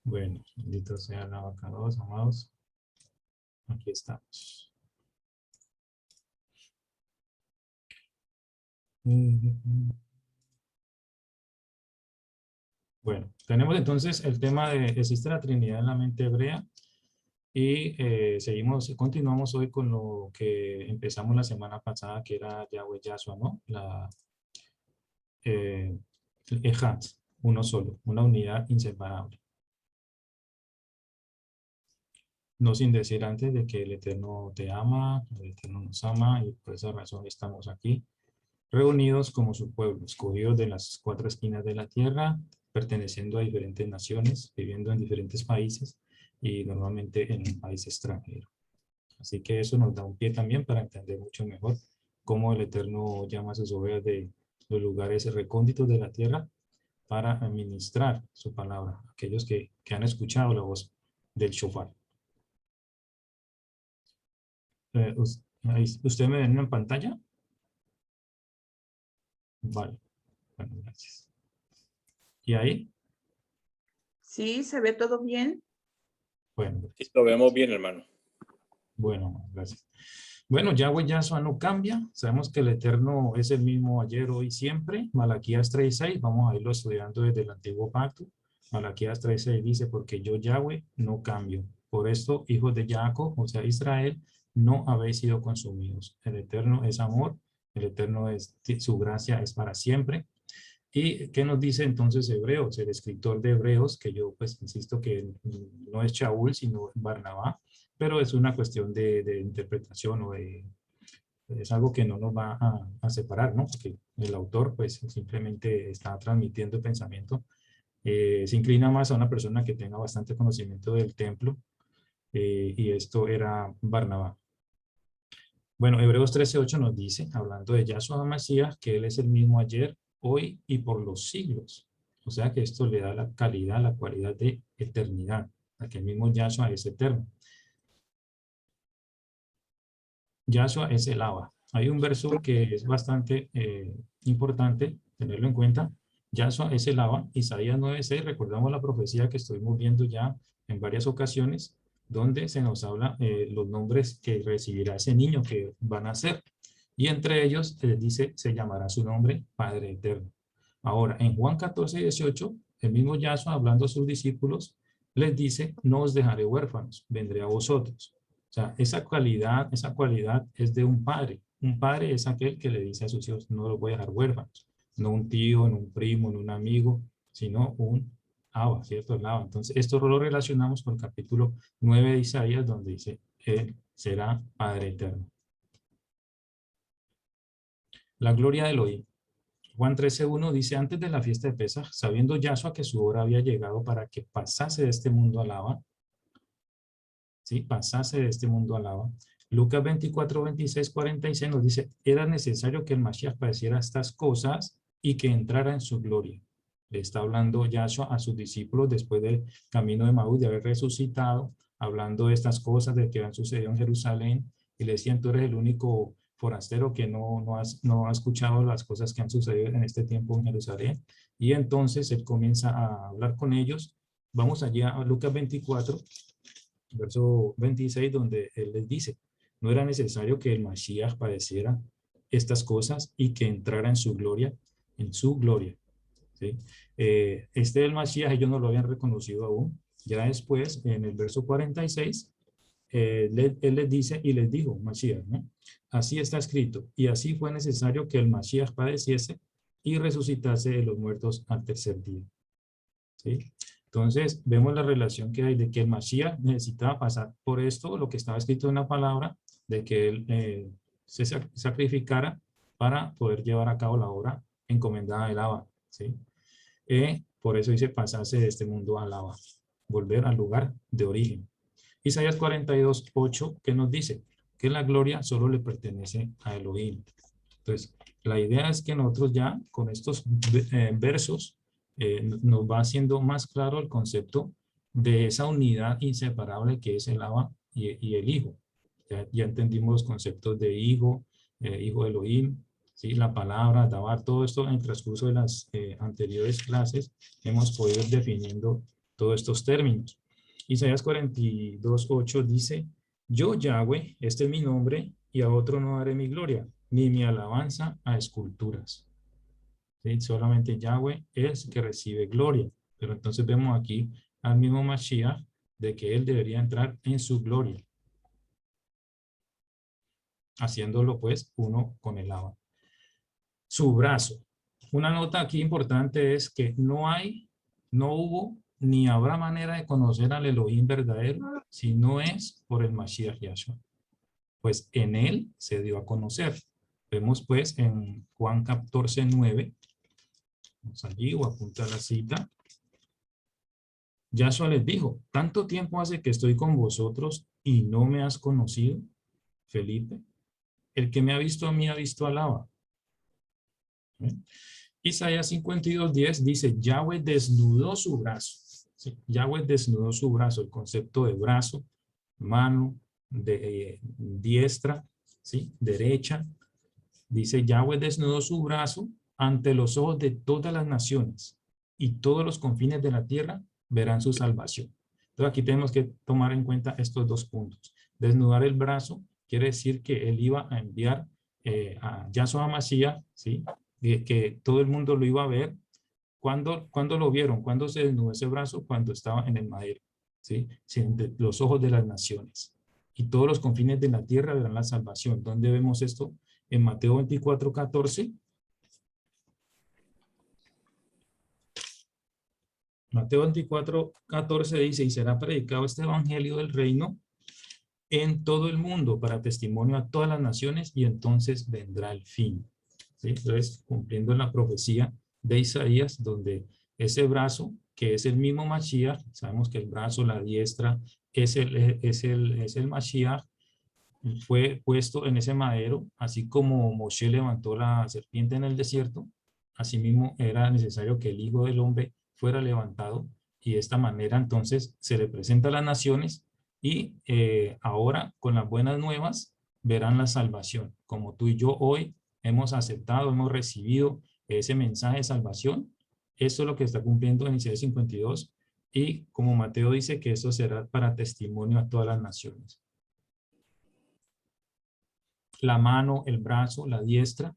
Bueno, bendito sea el abacados, amados. Aquí estamos. Bueno, tenemos entonces el tema de existe la Trinidad en la mente hebrea y continuamos hoy con lo que empezamos la semana pasada, que era Yahweh Yahshua, ¿no? Eh, el Ejad, uno solo, una unidad inseparable. No sin decir antes de que el Eterno te ama, el Eterno nos ama y por esa razón estamos aquí, reunidos como su pueblo, escogidos de las cuatro esquinas de la tierra, perteneciendo a diferentes naciones, viviendo en diferentes países y normalmente en un país extranjero. Así que eso nos da un pie también para entender mucho mejor cómo el Eterno llama a sus ovejas de los lugares recónditos de la tierra para administrar su palabra, aquellos que han escuchado la voz del shofar. ¿Usted me ven en pantalla? Vale, bueno, gracias. ¿Y ahí? Sí, se ve todo bien. Bueno, Lo vemos bien, hermano. bueno, gracias. Bueno, Yahweh Yahshua no cambia. Sabemos que el Eterno es el mismo ayer, hoy, siempre. Malaquías 3:6, vamos a irlo estudiando desde el Antiguo Pacto. Malaquías 3:6 dice, porque yo, Yahweh, no cambio. Por esto, hijos de Jacob, o sea, Israel, no habéis sido consumidos. El Eterno es amor, el Eterno es, su gracia es para siempre. ¿Y qué nos dice entonces Hebreos? El escritor de Hebreos, que yo pues insisto que no es Shaul, sino Barnabá, pero es una cuestión de interpretación o es algo que no nos va a separar, ¿no? Porque el autor pues simplemente está transmitiendo el pensamiento, se inclina más a una persona que tenga bastante conocimiento del templo, y esto era Barnabá. Bueno, Hebreos 13:8 nos dice, hablando de Yahshua HaMashiach, que Él es el mismo ayer, hoy y por los siglos. O sea que esto le da la calidad, la cualidad de eternidad, a que el mismo Yahshua es eterno. Yahshua es el Abba. Hay un verso que es bastante importante tenerlo en cuenta. Yahshua es el Abba. Isaías 9:6, recordamos la profecía que estuvimos viendo ya en varias ocasiones, donde se nos habla los nombres que recibirá ese niño que van a ser. Y entre ellos dice, se llamará su nombre Padre Eterno. Ahora, en Juan 14:18, el mismo Yahshua, hablando a sus discípulos, les dice, no os dejaré huérfanos, vendré a vosotros. O sea, esa cualidad es de un padre. Un padre es aquel que le dice a sus hijos, no los voy a dejar huérfanos. No un tío, no un primo, no un amigo, sino un Abba, ¿cierto? El Abba. Entonces, esto lo relacionamos con el capítulo 9 de Isaías, donde dice, él será Padre Eterno. La gloria de Elohim. Juan 13:1 dice, antes de la fiesta de Pesaj, sabiendo Yahshua que su hora había llegado para que pasase de este mundo al Abba, ¿sí? Pasase de este mundo al Abba. Lucas 24:26-46 nos dice, era necesario que el Mashiach padeciera estas cosas y que entrara en su gloria. Le está hablando Yahshua a sus discípulos después del camino de Maús, de haber resucitado, hablando de estas cosas de que han sucedido en Jerusalén, y le decían, tú eres el único forastero que no ha escuchado las cosas que han sucedido en este tiempo en Jerusalén. Y entonces él comienza a hablar con ellos. Vamos allá a Lucas 24, verso 26, donde él les dice, no era necesario que el Mashiach padeciera estas cosas y que entrara en su gloria, ¿sí? Del Mashiach ellos no lo habían reconocido aún. Ya después, en el verso 46, él les dice y les dijo, Mashiach, ¿no? Así está escrito, y así fue necesario que el Mashiach padeciese y resucitase de los muertos al tercer día. ¿Sí? Entonces, vemos la relación que hay de que el Mashiach necesitaba pasar por esto, lo que estaba escrito en la palabra, de que él se sacrificara para poder llevar a cabo la obra encomendada del Abba, ¿sí? Por eso dice pasarse de este mundo al Abba, volver al lugar de origen. Isaías 42:8, ¿qué nos dice? Que la gloria solo le pertenece a Elohim. Entonces, la idea es que nosotros ya con estos versos nos va haciendo más claro el concepto de esa unidad inseparable que es el Abba y el Hijo. Ya entendimos los conceptos de Hijo, Hijo de Elohim, ¿sí? La palabra, Dabar, todo esto en el transcurso de las anteriores clases hemos podido ir definiendo todos estos términos. Isaías 42:8 dice, yo Yahweh, este es mi nombre, y a otro no daré mi gloria, ni mi alabanza a esculturas. ¿Sí? Solamente Yahweh es que recibe gloria. Pero entonces vemos aquí al mismo Mashiach de que él debería entrar en su gloria, haciéndolo pues uno con el Abba. Su brazo. Una nota aquí importante es que no hubo ni habrá manera de conocer al Elohim verdadero si no es por el Mashiach Yahshua. Pues en él se dio a conocer. Vemos pues en Juan 14:9, vamos allí o apunta la cita. Yahshua les dijo, ¿tanto tiempo hace que estoy con vosotros y no me has conocido, Felipe? El que me ha visto a mí ha visto al Abba. ¿Eh? Isaías 52:10 dice, Yahweh desnudó su brazo. ¿Sí? Yahweh desnudó su brazo, el concepto de brazo, mano, de diestra, ¿sí? Derecha. Dice, Yahweh desnudó su brazo ante los ojos de todas las naciones y todos los confines de la tierra verán su salvación. Entonces aquí tenemos que tomar en cuenta estos dos puntos. Desnudar el brazo quiere decir que él iba a enviar a Yahshua Mashiach, ¿sí? Que todo el mundo lo iba a ver. ¿Cuándo lo vieron? ¿Cuándo se desnudó ese brazo? Cuando estaba en el madero, ¿sí? De los ojos de las naciones. Y todos los confines de la tierra verán la salvación. ¿Dónde vemos esto? En Mateo 24:14. Mateo 24:14 dice, y será predicado este evangelio del reino en todo el mundo para testimonio a todas las naciones y entonces vendrá el fin. ¿Sí? Entonces, cumpliendo la profecía de Isaías, donde ese brazo, que es el mismo Mashiach, sabemos que el brazo, la diestra, es el Mashiach, fue puesto en ese madero, así como Moshe levantó la serpiente en el desierto, asimismo era necesario que el Hijo del Hombre fuera levantado, y de esta manera entonces se le presenta a las naciones, y ahora con las buenas nuevas verán la salvación, como tú y yo hoy hemos aceptado, hemos recibido ese mensaje de salvación. Esto es lo que está cumpliendo en Isaías 52, y como Mateo dice que eso será para testimonio a todas las naciones. La mano, el brazo, la diestra.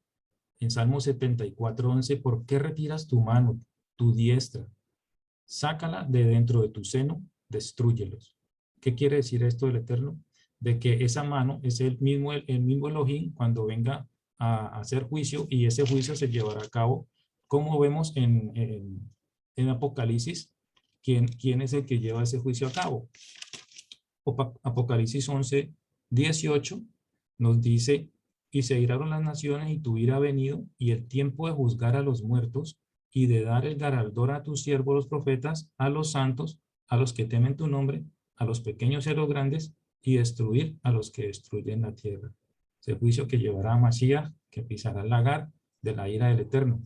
En Salmo 74:11, ¿por qué retiras tu mano, tu diestra? Sácala de dentro de tu seno, destrúyelos. ¿Qué quiere decir esto del Eterno? De que esa mano es el mismo Elohim cuando venga a hacer juicio, y ese juicio se llevará a cabo, como vemos en Apocalipsis. ¿Quién es el que lleva ese juicio a cabo? Apocalipsis 11:18 nos dice, y se iraron las naciones y tu ira ha venido, y el tiempo de juzgar a los muertos y de dar el galardón a tus siervos los profetas, a los santos, a los que temen tu nombre, a los pequeños y a los grandes, y destruir a los que destruyen la tierra. Ese juicio que llevará a Mashiach, que pisará el lagar de la ira del Eterno.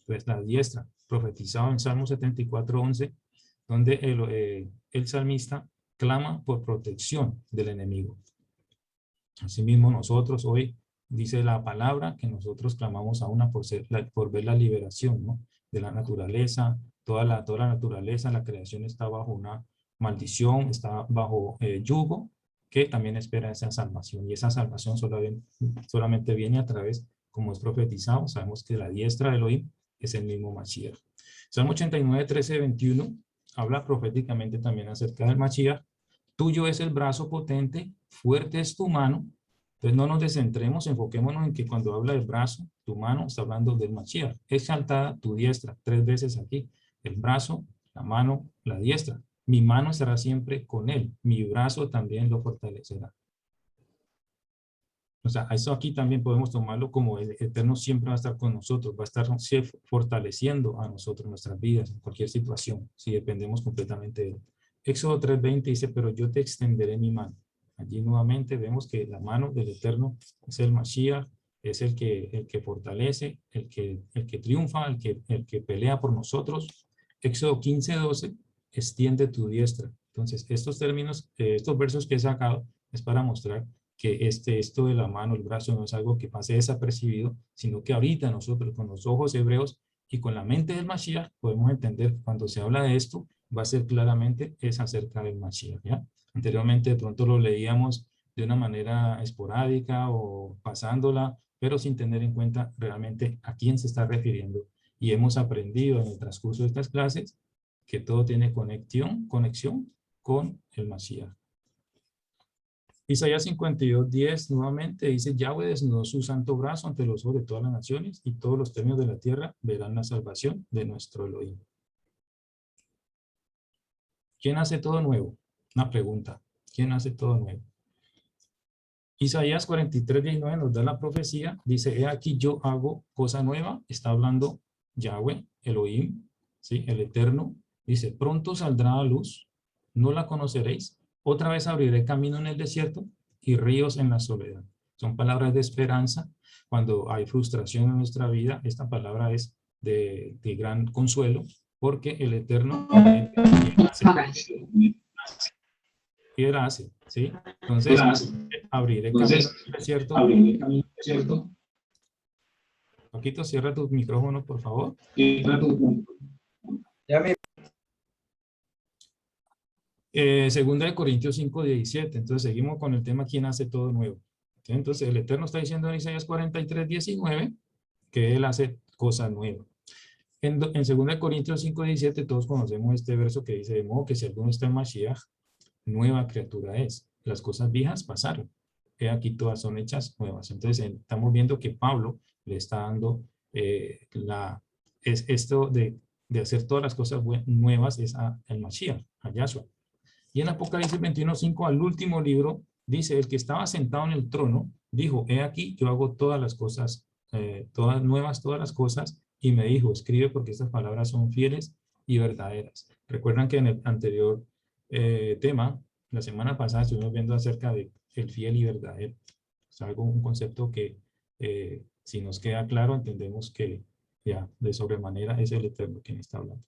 Pues la diestra, profetizado en Salmo 74:11, donde el salmista clama por protección del enemigo. Asimismo, nosotros hoy dice la palabra que nosotros clamamos a una por ver la liberación, ¿no? De la naturaleza. Toda la naturaleza, la creación está bajo una maldición, está bajo yugo, que también espera esa salvación. Y esa salvación solamente viene a través, como es profetizado, sabemos que la diestra de Elohim es el mismo Mashiach. Salmo 89:13-21 habla proféticamente también acerca del Mashiach. Tuyo es el brazo potente, fuerte es tu mano. Entonces no nos descentremos, enfoquémonos en que cuando habla del brazo, tu mano, está hablando del Mashiach. Exaltada tu diestra, 3 veces aquí. El brazo, la mano, la diestra. Mi mano estará siempre con él. Mi brazo también lo fortalecerá. O sea, eso aquí también podemos tomarlo como el Eterno siempre va a estar con nosotros, va a estar fortaleciendo a nosotros nuestras vidas en cualquier situación, si dependemos completamente de él. Éxodo 3:20 dice, pero yo te extenderé mi mano. Allí nuevamente vemos que la mano del Eterno es el Mashiach, es el que fortalece, el que triunfa, el que pelea por nosotros. Éxodo 15:12, extiende tu diestra. Entonces, estos términos, estos versos que he sacado, es para mostrar que esto de la mano, el brazo, no es algo que pase desapercibido, sino que ahorita nosotros con los ojos hebreos y con la mente del Mashiach podemos entender que cuando se habla de esto, va a ser claramente es acerca del Mashiach, ¿ya? Anteriormente de pronto lo leíamos de una manera esporádica o pasándola, pero sin tener en cuenta realmente a quién se está refiriendo. Y hemos aprendido en el transcurso de estas clases que todo tiene conexión con el Mashiach. Isaías 52:10 nuevamente dice: Yahweh desnudó su santo brazo ante los ojos de todas las naciones, y todos los términos de la tierra verán la salvación de nuestro Elohim. ¿Quién hace todo nuevo? Una pregunta. ¿Quién hace todo nuevo? Isaías 43:19 nos da la profecía. Dice: he aquí yo hago cosa nueva. Está hablando Yahweh, Elohim, ¿sí? El Eterno. Dice: pronto saldrá a luz, no la conoceréis. Otra vez abriré camino en el desierto y ríos en la soledad. Son palabras de esperanza. Cuando hay frustración en nuestra vida, esta palabra es de gran consuelo, porque el Eterno ¿quién hace? ¿Sí? Entonces, abriré camino en el desierto. Paquito, cierra tu micrófono, por favor. Segunda de Corintios 5:17. Entonces, seguimos con el tema: ¿quién hace todo nuevo? ¿Sí? Entonces, el Eterno está diciendo en Isaías 43:19 que Él hace cosa nueva. En 2 de Corintios 5:17 todos conocemos este verso que dice: de modo que si alguno está en Mashiach, nueva criatura es. Las cosas viejas pasaron. He aquí todas son hechas nuevas. Entonces, estamos viendo que Pablo le está dando esto de hacer todas las cosas nuevas es al Mashiach, a Yahshua. Y en Apocalipsis 21:5, al último libro, dice: el que estaba sentado en el trono dijo: he aquí yo hago todas las cosas, todas nuevas, todas las cosas. Y me dijo: escribe, porque estas palabras son fieles y verdaderas. Recuerdan que en el anterior tema, la semana pasada, estuvimos viendo acerca de el fiel y verdadero. Es un concepto que si nos queda claro, entendemos que ya de sobremanera es el Eterno quien está hablando.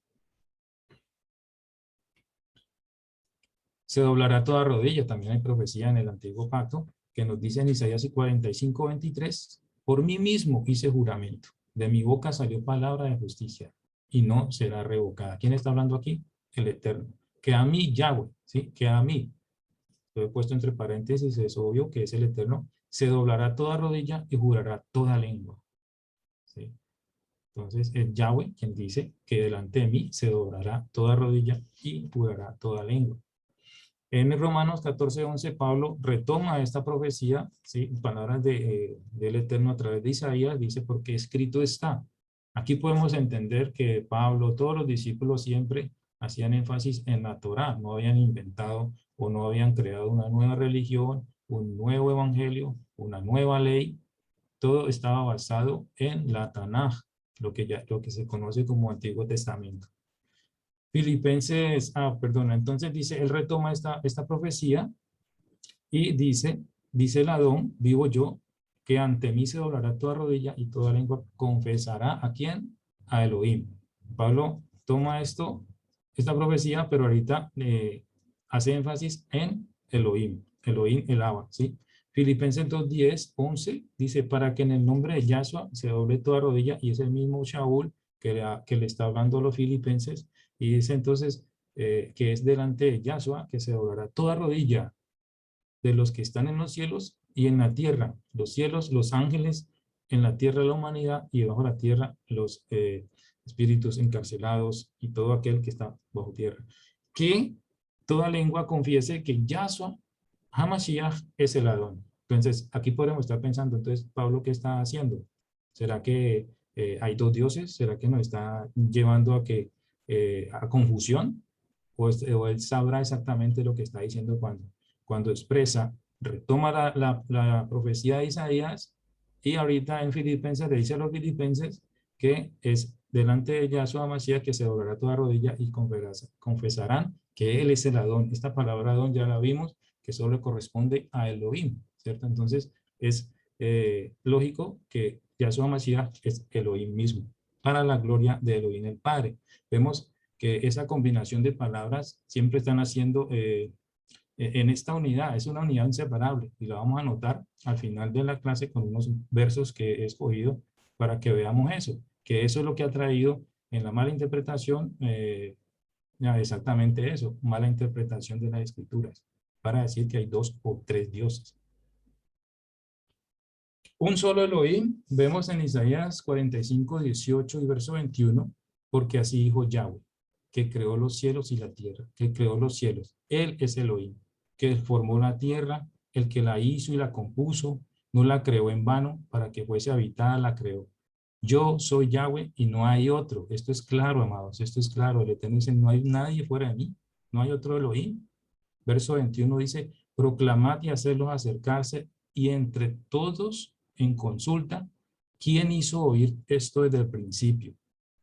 Se doblará toda rodilla. También hay profecía en el Antiguo Pacto que nos dice en Isaías 45:23: por mí mismo hice juramento, de mi boca salió palabra de justicia y no será revocada. ¿Quién está hablando aquí? El Eterno. Que a mí, Yahweh, ¿sí? Que a mí, lo he puesto entre paréntesis, es obvio que es el Eterno, se doblará toda rodilla y jurará toda lengua. ¿Sí? Entonces es Yahweh quien dice que delante de mí se doblará toda rodilla y jurará toda lengua. En Romanos 14:11, Pablo retoma esta profecía, ¿sí? Palabras del Eterno a través de Isaías, dice: porque escrito está. Aquí podemos entender que Pablo, todos los discípulos siempre hacían énfasis en la Torá, no habían inventado o no habían creado una nueva religión, un nuevo evangelio, una nueva ley. Todo estaba basado en la Tanaj, lo que se conoce como Antiguo Testamento. Filipenses, entonces dice, él retoma esta profecía y dice el Adón: vivo yo, que ante mí se doblará toda rodilla y toda lengua confesará ¿a quién? A Elohim. Pablo toma esta profecía, pero ahorita hace énfasis en Elohim, el Abba, ¿sí? Filipenses 2:10-11 dice: para que en el nombre de Yahshua se doble toda rodilla, y es el mismo Shaul que le está hablando a los filipenses, y dice entonces que es delante de Yahshua que se doblará toda rodilla de los que están en los cielos y en la tierra, los cielos, los ángeles, en la tierra la humanidad, y debajo de la tierra los espíritus encarcelados y todo aquel que está bajo tierra. Que toda lengua confiese que Yahshua HaMashiach es el Adón. Entonces, aquí podemos estar pensando, entonces, Pablo, ¿qué está haciendo? ¿Será que hay dos dioses? ¿Será que nos está llevando a confusión? ¿O él sabrá exactamente lo que está diciendo cuando expresa, retoma la profecía de Isaías, y ahorita en Filipenses le dice a los filipenses que es delante de Yahshua Mashiach que se doblará toda rodilla y confesarán que Él es el Adón? Esta palabra Adón ya la vimos, que solo corresponde a Elohim, ¿cierto? Entonces es lógico que Yahshua Mashiach es Elohim mismo, para la gloria de Elohim el Padre. Vemos que esa combinación de palabras siempre están haciendo en esta unidad, es una unidad inseparable, y la vamos a notar al final de la clase con unos versos que he escogido para que veamos eso, que eso es lo que ha traído en la mala interpretación Ya, exactamente eso, mala interpretación de las escrituras, para decir que hay dos o tres dioses. Un solo Elohim, vemos en Isaías 45, 18 y verso 21, porque así dijo Yahweh, que creó los cielos y la tierra, que creó los cielos. Él es Elohim, que formó la tierra, el que la hizo y la compuso, no la creó en vano, para que fuese habitada, la creó. Yo soy Yahweh y no hay otro. Esto es claro, amados, esto es claro. El Eterno dice, no hay nadie fuera de mí, no hay otro Elohim. Verso 21 dice, proclamad y hacerlos acercarse y entre todos en consulta, ¿quién hizo oír esto desde el principio?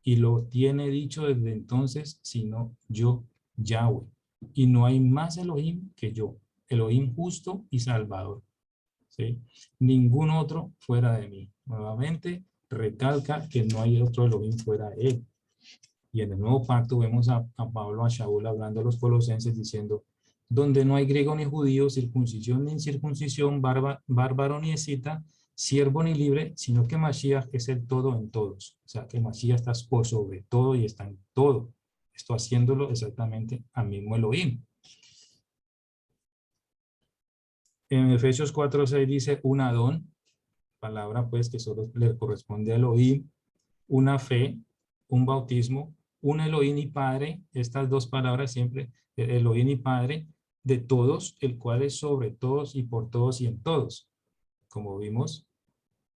Y lo tiene dicho desde entonces, sino yo, Yahweh. Y no hay más Elohim que yo, Elohim justo y salvador. ¿Sí? Ningún otro fuera de mí. Nuevamente, recalca que no hay otro Elohim fuera de él. Y en el nuevo pacto vemos a Pablo, a Shaul hablando a los colosenses diciendo, donde no hay griego ni judío, circuncisión ni incircuncisión, bárbaro ni escita, siervo ni libre, sino que Mashiach es el todo en todos. O sea, que Mashiach está por sobre todo y está en todo. Esto haciéndolo exactamente al mismo Elohim. En Efesios 4:6 dice un Adón, palabra pues que solo le corresponde a Elohim, una fe, un bautismo, un Elohim y Padre, estas dos palabras siempre, Elohim y Padre, de todos, el cual es sobre todos y por todos y en todos. Como vimos,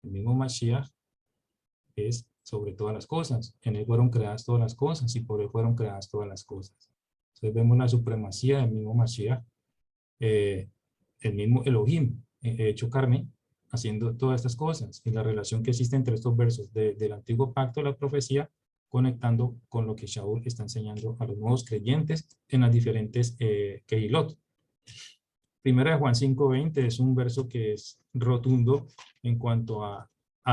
el mismo Mashiach es sobre todas las cosas. En él fueron creadas todas las cosas y por él fueron creadas todas las cosas. Entonces vemos la supremacía del mismo Mashiach, el mismo Elohim, hecho carne, haciendo todas estas cosas, y la relación que existe entre estos versos del antiguo pacto de la profecía, conectando con lo que Shaul está enseñando a los nuevos creyentes en las diferentes Kehilot. Primera de Juan 5:20 es un verso que es rotundo en cuanto a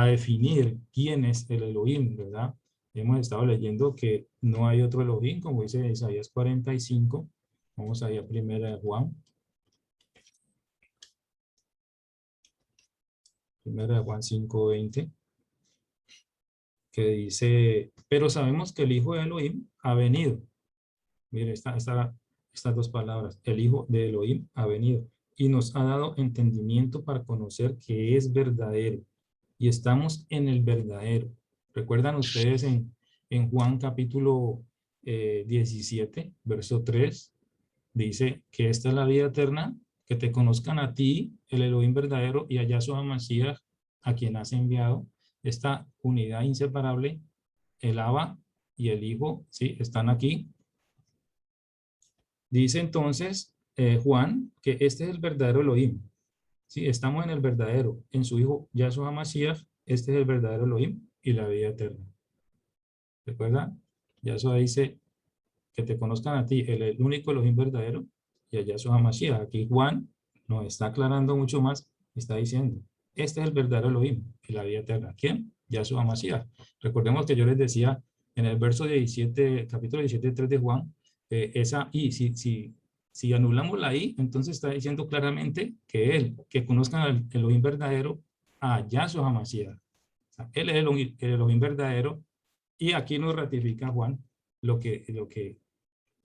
definir quién es el Elohim, ¿verdad? Hemos estado leyendo que no hay otro Elohim, como dice Isaías 45. Vamos allá a Primera de Juan. Primera de Juan 5:20, que dice, pero sabemos que el Hijo de Elohim ha venido. Mire, estas dos palabras, el Hijo de Elohim ha venido y nos ha dado entendimiento para conocer que es verdadero y estamos en el verdadero. ¿Recuerdan ustedes en Juan capítulo 17, verso 3? Dice que esta es la vida eterna, que te conozcan a ti, el Elohim verdadero, y a Yahshua HaMashiach, a quien has enviado. Esta unidad inseparable, el Abba y el Hijo, ¿sí? Están aquí. Dice entonces Juan que este es el verdadero Elohim. ¿Sí? Estamos en el verdadero, en su Hijo Yahshua HaMashiach, este es el verdadero Elohim y la vida eterna. ¿Recuerda? Yahshua dice que te conozcan a ti, el único Elohim verdadero, y a Yahshua HaMashiach. Aquí Juan nos está aclarando mucho más, está diciendo, este es el verdadero Elohim y la vida eterna. ¿Quién? Yahshua HaMashiach. Recordemos que yo les decía en el verso 17, capítulo 17, 3 de Juan, esa I, si anulamos la I, entonces está diciendo claramente que él, que conozcan al Elohim verdadero, a Yahshua HaMashiach. O sea, él es el Elohim verdadero, y aquí nos ratifica Juan lo que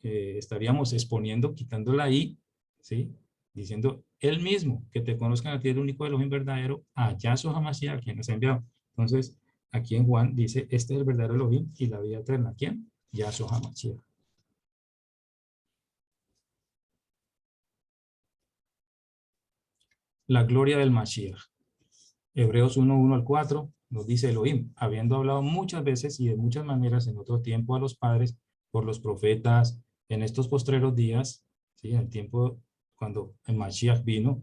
estaríamos exponiendo, quitando la I, ¿sí? Diciendo él mismo, que te conozcan a ti el único Elohim verdadero, a Yahshua HaMashiach, quien nos ha enviado. Entonces, aquí en Juan dice, este es el verdadero Elohim y la vida eterna. ¿Quién? Yahshua HaMashiach. La gloria del Mashiach. Hebreos 1:1-4 nos dice Elohim, habiendo hablado muchas veces y de muchas maneras en otro tiempo a los padres, por los profetas, en estos postreros días, ¿sí? En el tiempo cuando el Mashiach vino,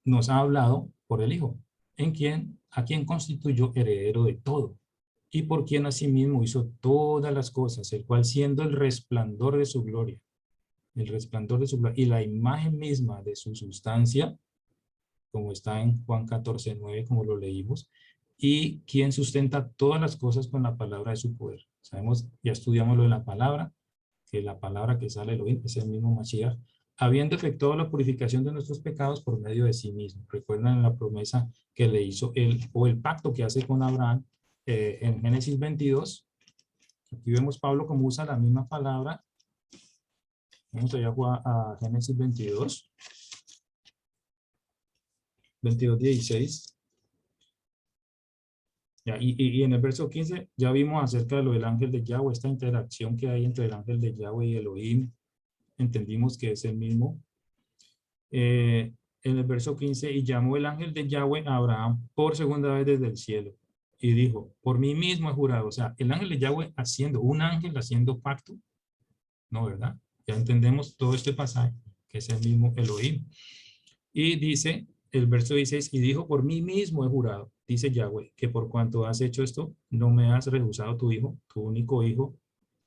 nos ha hablado por el Hijo, a quien constituyó heredero de todo, y por quien asimismo hizo todas las cosas, el cual siendo el resplandor de su gloria, y la imagen misma de su sustancia, como está en Juan 14:9, como lo leímos, y quien sustenta todas las cosas con la palabra de su poder. Sabemos, ya estudiamos lo de la palabra, que la palabra que sale Elohim es el mismo Mashiach, habiendo efectuado la purificación de nuestros pecados por medio de sí mismo. Recuerdan la promesa que le hizo él, o el pacto que hace con Abraham en Génesis 22, Aquí vemos Pablo como usa la misma palabra. Vamos allá a Génesis 22, 16. Ya, y en el verso 15 ya vimos acerca de lo del ángel de Yahweh, esta interacción que hay entre el ángel de Yahweh y Elohim. Entendimos que es el mismo. En el verso 15, y llamó el ángel de Yahweh a Abraham por segunda vez desde el cielo. Y dijo, por mí mismo he jurado. O sea, el ángel de Yahweh un ángel haciendo pacto. No, ¿verdad? Ya entendemos todo este pasaje, que es el mismo Elohim. Y dice, el verso 16, y dijo, por mí mismo he jurado, dice Yahweh, que por cuanto has hecho esto, no me has rehusado tu hijo, tu único hijo.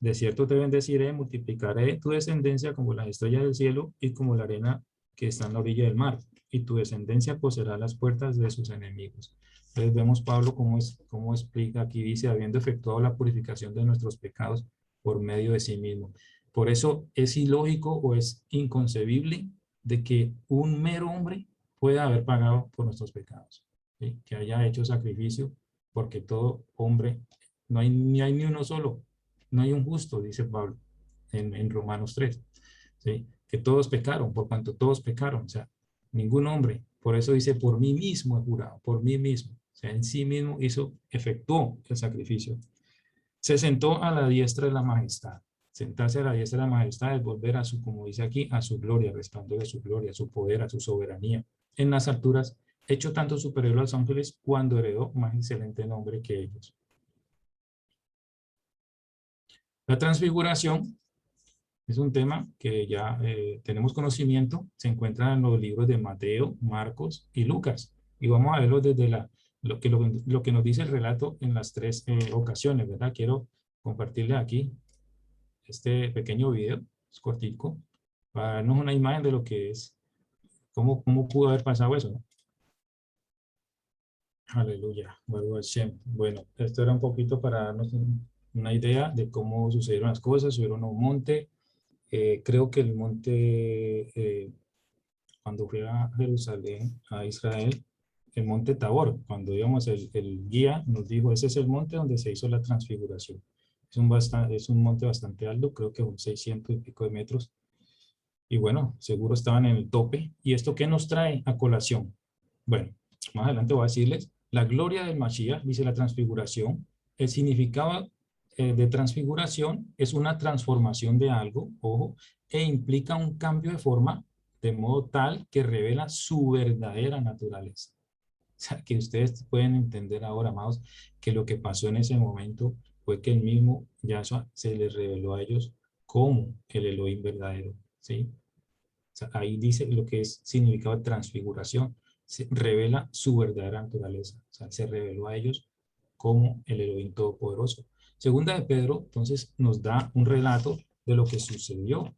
De cierto te bendeciré, multiplicaré tu descendencia como las estrellas del cielo y como la arena que está en la orilla del mar, y tu descendencia poseerá las puertas de sus enemigos. Entonces vemos Pablo cómo explica aquí, dice, habiendo efectuado la purificación de nuestros pecados por medio de sí mismo. Por eso es ilógico o es inconcebible de que un mero hombre pueda haber pagado por nuestros pecados, ¿sí? Que haya hecho sacrificio, porque todo hombre, no hay ni uno solo, no hay un justo, dice Pablo en Romanos 3, ¿sí? Que todos pecaron, por cuanto todos pecaron, o sea, ningún hombre, por eso dice, por mí mismo he jurado, por mí mismo, o sea, en sí mismo efectuó el sacrificio. Se sentó a la diestra de la majestad. Sentarse a la diestra de la majestad es volver a su, como dice aquí, a su gloria, resplandor de su gloria, a su poder, a su soberanía. En las alturas, hecho tanto superior a los ángeles cuando heredó más excelente nombre que ellos. La transfiguración es un tema que ya tenemos conocimiento, se encuentra en los libros de Mateo, Marcos y Lucas. Y vamos a verlo desde lo que nos dice el relato en las tres ocasiones, ¿verdad? Quiero compartirles aquí este pequeño video, es cortico, para darnos una imagen de lo que es, cómo pudo haber pasado eso, ¿no? Aleluya, Baruch Hashem. Bueno, esto era un poquito para darnos una idea de cómo sucedieron las cosas. Subieron a un monte, creo que el monte, cuando fui a Jerusalén, a Israel, el monte Tabor, cuando íbamos, el guía nos dijo, ese es el monte donde se hizo la transfiguración. Es un monte bastante alto, creo que un 600 y pico de metros. Y bueno, seguro estaban en el tope. ¿Y esto qué nos trae a colación? Bueno, más adelante voy a decirles, la gloria del Mashiach, dice la transfiguración. El significado de transfiguración es una transformación de algo, ojo, e implica un cambio de forma de modo tal que revela su verdadera naturaleza. O sea, que ustedes pueden entender ahora, amados, que lo que pasó en ese momento fue que el mismo Yahshua se les reveló a ellos como el Elohim verdadero, ¿sí? O sea, ahí dice lo que es significado de transfiguración. Se revela su verdadera naturaleza. O sea, se reveló a ellos como el Elohim Todopoderoso. Segunda de Pedro, entonces, nos da un relato de lo que sucedió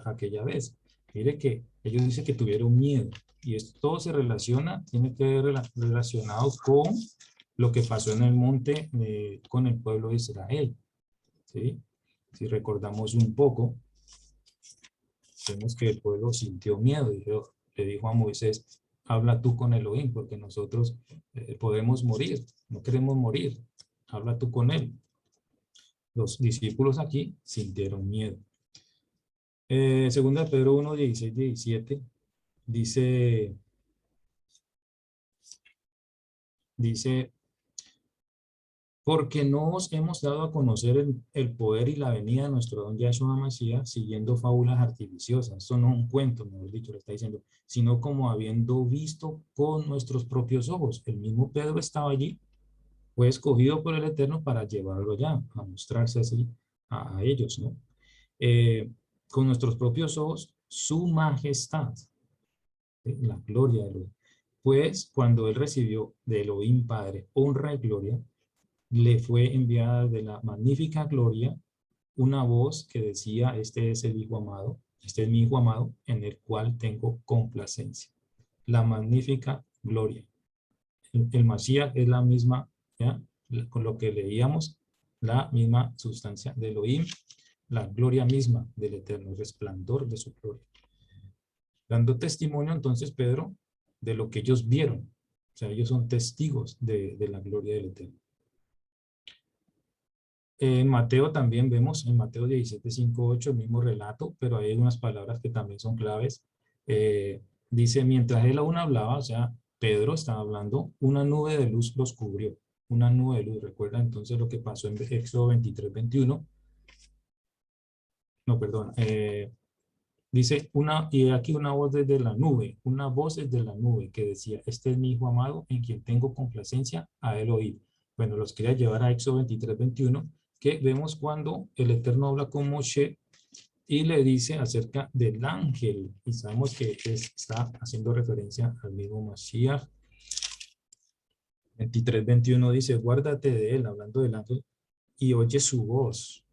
aquella vez. Mire que ellos dicen que tuvieron miedo. Y esto todo se relaciona, tiene que ver relacionado con lo que pasó en el monte con el pueblo de Israel. ¿Sí? Si recordamos un poco, vemos que el pueblo sintió miedo y le dijo a Moisés, habla tú con Elohim, porque nosotros podemos morir, no queremos morir, habla tú con él. Los discípulos aquí sintieron miedo. Segunda de Pedro 1, 16, 17, dice, porque no os hemos dado a conocer el poder y la venida de nuestro don Yahshua Mashiach siguiendo fábulas artificiosas. Esto no es un cuento, mejor dicho, lo está diciendo, sino como habiendo visto con nuestros propios ojos. El mismo Pedro estaba allí, fue escogido por el Eterno para llevarlo allá, a mostrarse así a ellos, ¿no? Con nuestros propios ojos, su majestad, la gloria de Elohim. Pues cuando él recibió de Elohim Padre honra y gloria, le fue enviada de la magnífica gloria una voz que decía, este es el Hijo amado, este es mi Hijo amado, en el cual tengo complacencia. La magnífica gloria. El Mashiach es la misma, ¿ya? Con lo que leíamos, la misma sustancia de Elohim, la gloria misma del Eterno, el resplandor de su gloria. Dando testimonio entonces Pedro de lo que ellos vieron. O sea, ellos son testigos de la gloria del Eterno. En Mateo también vemos, en Mateo 17, 5, 8, el mismo relato, pero hay unas palabras que también son claves. Dice, mientras él aún hablaba, o sea, Pedro estaba hablando, una nube de luz los cubrió. Una nube de luz, recuerda entonces lo que pasó en Éxodo 23, 21. No, perdón. Dice, y aquí una voz desde la nube, una voz desde la nube que decía, este es mi hijo amado en quien tengo complacencia, a él oíd. Bueno, los quería llevar a Éxodo 23, 21, que vemos cuando el Eterno habla con Moshe y le dice acerca del ángel. Y sabemos que está haciendo referencia al mismo Mashiach. 23, 21 dice, guárdate de él, hablando del ángel, y oye su voz.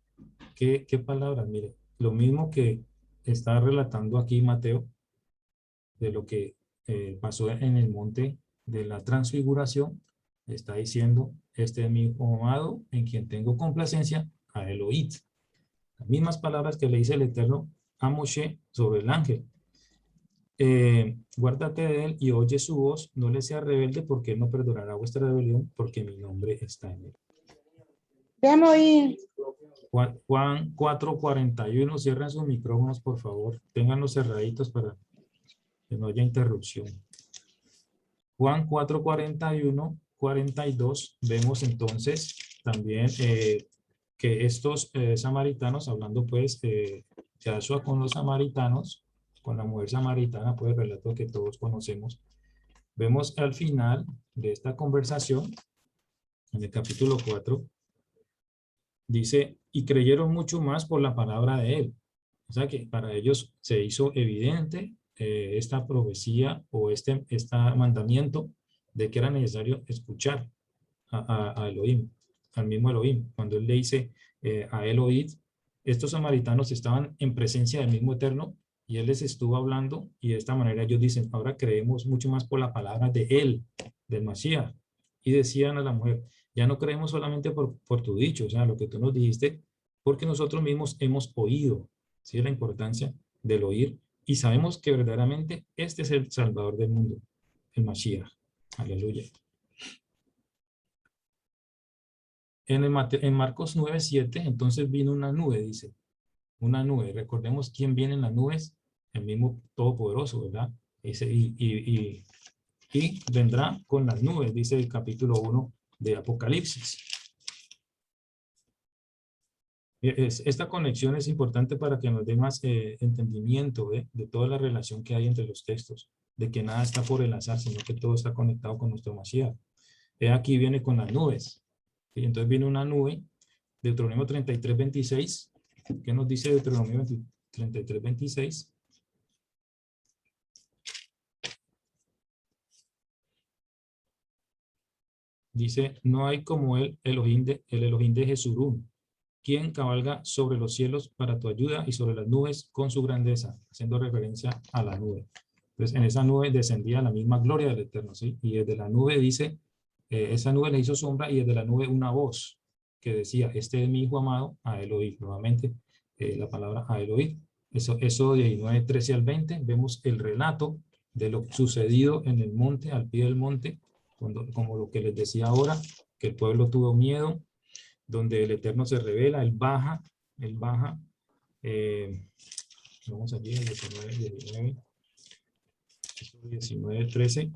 ¿Qué palabras? Mire, lo mismo que está relatando aquí Mateo, de lo que pasó en el monte de la transfiguración, está diciendo, este es mi hijo amado, en quien tengo complacencia, a él oíd. Las mismas palabras que le dice el Eterno a Moshe sobre el ángel. Guárdate de él y oye su voz, no le sea rebelde porque él no perdonará vuestra rebelión porque mi nombre está en él. Déjame oír. Juan 4:41, cierren sus micrófonos por favor, ténganlos cerraditos para que no haya interrupción. Juan 4:41, 42, vemos entonces también que estos samaritanos, hablando pues Yahshua con los samaritanos, con la mujer samaritana, pues el relato que todos conocemos, vemos al final de esta conversación, en el capítulo 4, dice, y creyeron mucho más por la palabra de él. O sea que para ellos se hizo evidente esta profecía o este mandamiento de que era necesario escuchar a Elohim, al mismo Elohim. Cuando él le dice a Elohim, estos samaritanos estaban en presencia del mismo Eterno y él les estuvo hablando y de esta manera ellos dicen, ahora creemos mucho más por la palabra de él, del Mashiach. Y decían a la mujer, ya no creemos solamente por tu dicho, o sea, lo que tú nos dijiste, porque nosotros mismos hemos oído, ¿sí? La importancia del oír y sabemos que verdaderamente este es el Salvador del mundo, el Mashiach. Aleluya. En Marcos 9:7, entonces vino una nube, dice, una nube. Recordemos quién viene en las nubes, el mismo Todopoderoso, ¿verdad? Y vendrá con las nubes, dice el capítulo 1 de Apocalipsis. Esta conexión es importante para que nos dé más entendimiento de toda la relación que hay entre los textos, de que nada está por el azar, sino que todo está conectado con nuestro Mashiach. Aquí viene con las nubes. ¿Sí? Entonces viene una nube, Deuteronomio 33, 26. ¿Qué nos dice Deuteronomio 33, 26? Dice, no hay como el Elohim de Jesurún, quien cabalga sobre los cielos para tu ayuda y sobre las nubes con su grandeza, haciendo referencia a la nube. Entonces, en esa nube descendía la misma gloria del Eterno, ¿sí? Y desde la nube dice, esa nube le hizo sombra y desde la nube una voz que decía, este es mi hijo amado, a él oír. Nuevamente, la palabra a él oír. Eso de 19, 13 al 20, vemos el relato de lo sucedido en el monte, al pie del monte, como lo que les decía ahora, que el pueblo tuvo miedo, donde el Eterno se revela, él baja, vamos allí, el 19, 13,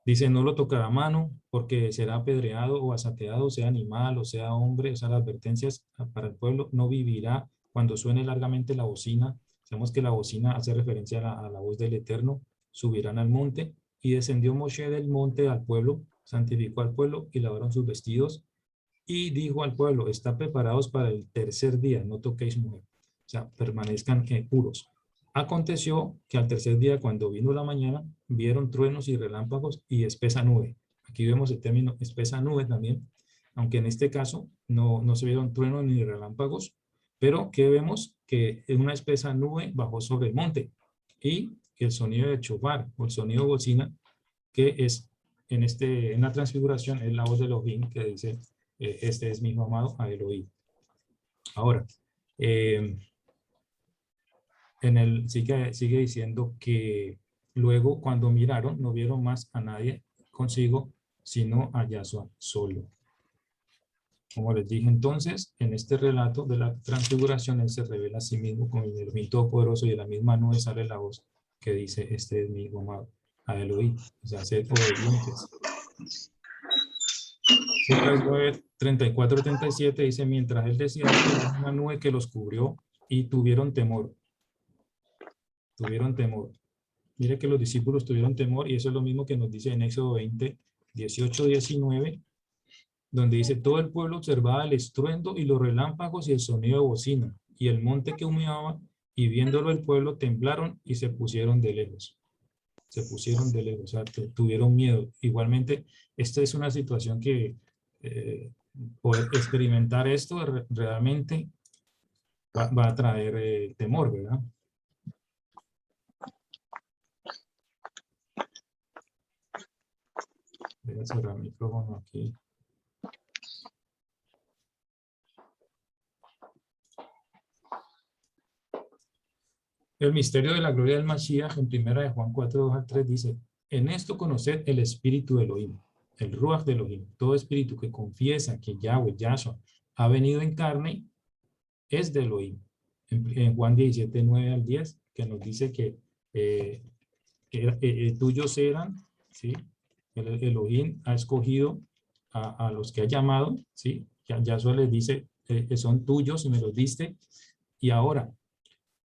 dice, no lo tocará a mano, porque será apedreado o asateado, sea animal o sea hombre, o sea, las advertencias para el pueblo, no vivirá cuando suene largamente la bocina. Sabemos que la bocina hace referencia a la voz del Eterno, subirán al monte, y descendió Moshe del monte al pueblo, santificó al pueblo y lavaron sus vestidos, y dijo al pueblo, está preparados para el tercer día, no toquéis mujer, o sea, permanezcan puros. Aconteció que al tercer día, cuando vino la mañana, vieron truenos y relámpagos y espesa nube. Aquí vemos el término espesa nube también, aunque en este caso no se vieron truenos ni relámpagos, pero que vemos que una espesa nube bajó sobre el monte y el sonido de chofar o el sonido de bocina, que es en la transfiguración, es la voz de Elohim que dice, este es mi hijo amado, a él oíd. Ahora, sigue diciendo que luego cuando miraron, no vieron más a nadie consigo, sino a Yahshua solo. Como les dije entonces, en este relato de la transfiguración, él se revela a sí mismo con el Elohim Todopoderoso y de la misma nube sale la voz que dice, este es mi hijo amado, a Elohim, o sea, sed obedientes. Lucas 9, 34, 37 dice, mientras él decía esto, hubo una nube que los cubrió y tuvieron temor. Tuvieron temor. Mire que los discípulos tuvieron temor y eso es lo mismo que nos dice en Éxodo 20, 18, 19, donde dice, todo el pueblo observaba el estruendo y los relámpagos y el sonido de bocina y el monte que humeaba, y viéndolo el pueblo temblaron y se pusieron de lejos. Se pusieron de lejos, o sea, tuvieron miedo. Igualmente, esta es una situación que poder experimentar esto realmente va a traer temor, ¿verdad? Voy a cerrar el micrófono aquí. El misterio de la gloria del Mashiach, en primera de Juan 4, 2 al 3, dice, en esto conoced el espíritu de Elohim, el Ruach de Elohim. Todo espíritu que confiesa que Yahweh, Yahshua, ha venido en carne, es de Elohim. En Juan 17, 9 al 10, que nos dice que tuyos eran, ¿sí? El Elohim ha escogido a los que ha llamado, ¿sí? Yahshua les dice, son tuyos y me los diste, y ahora,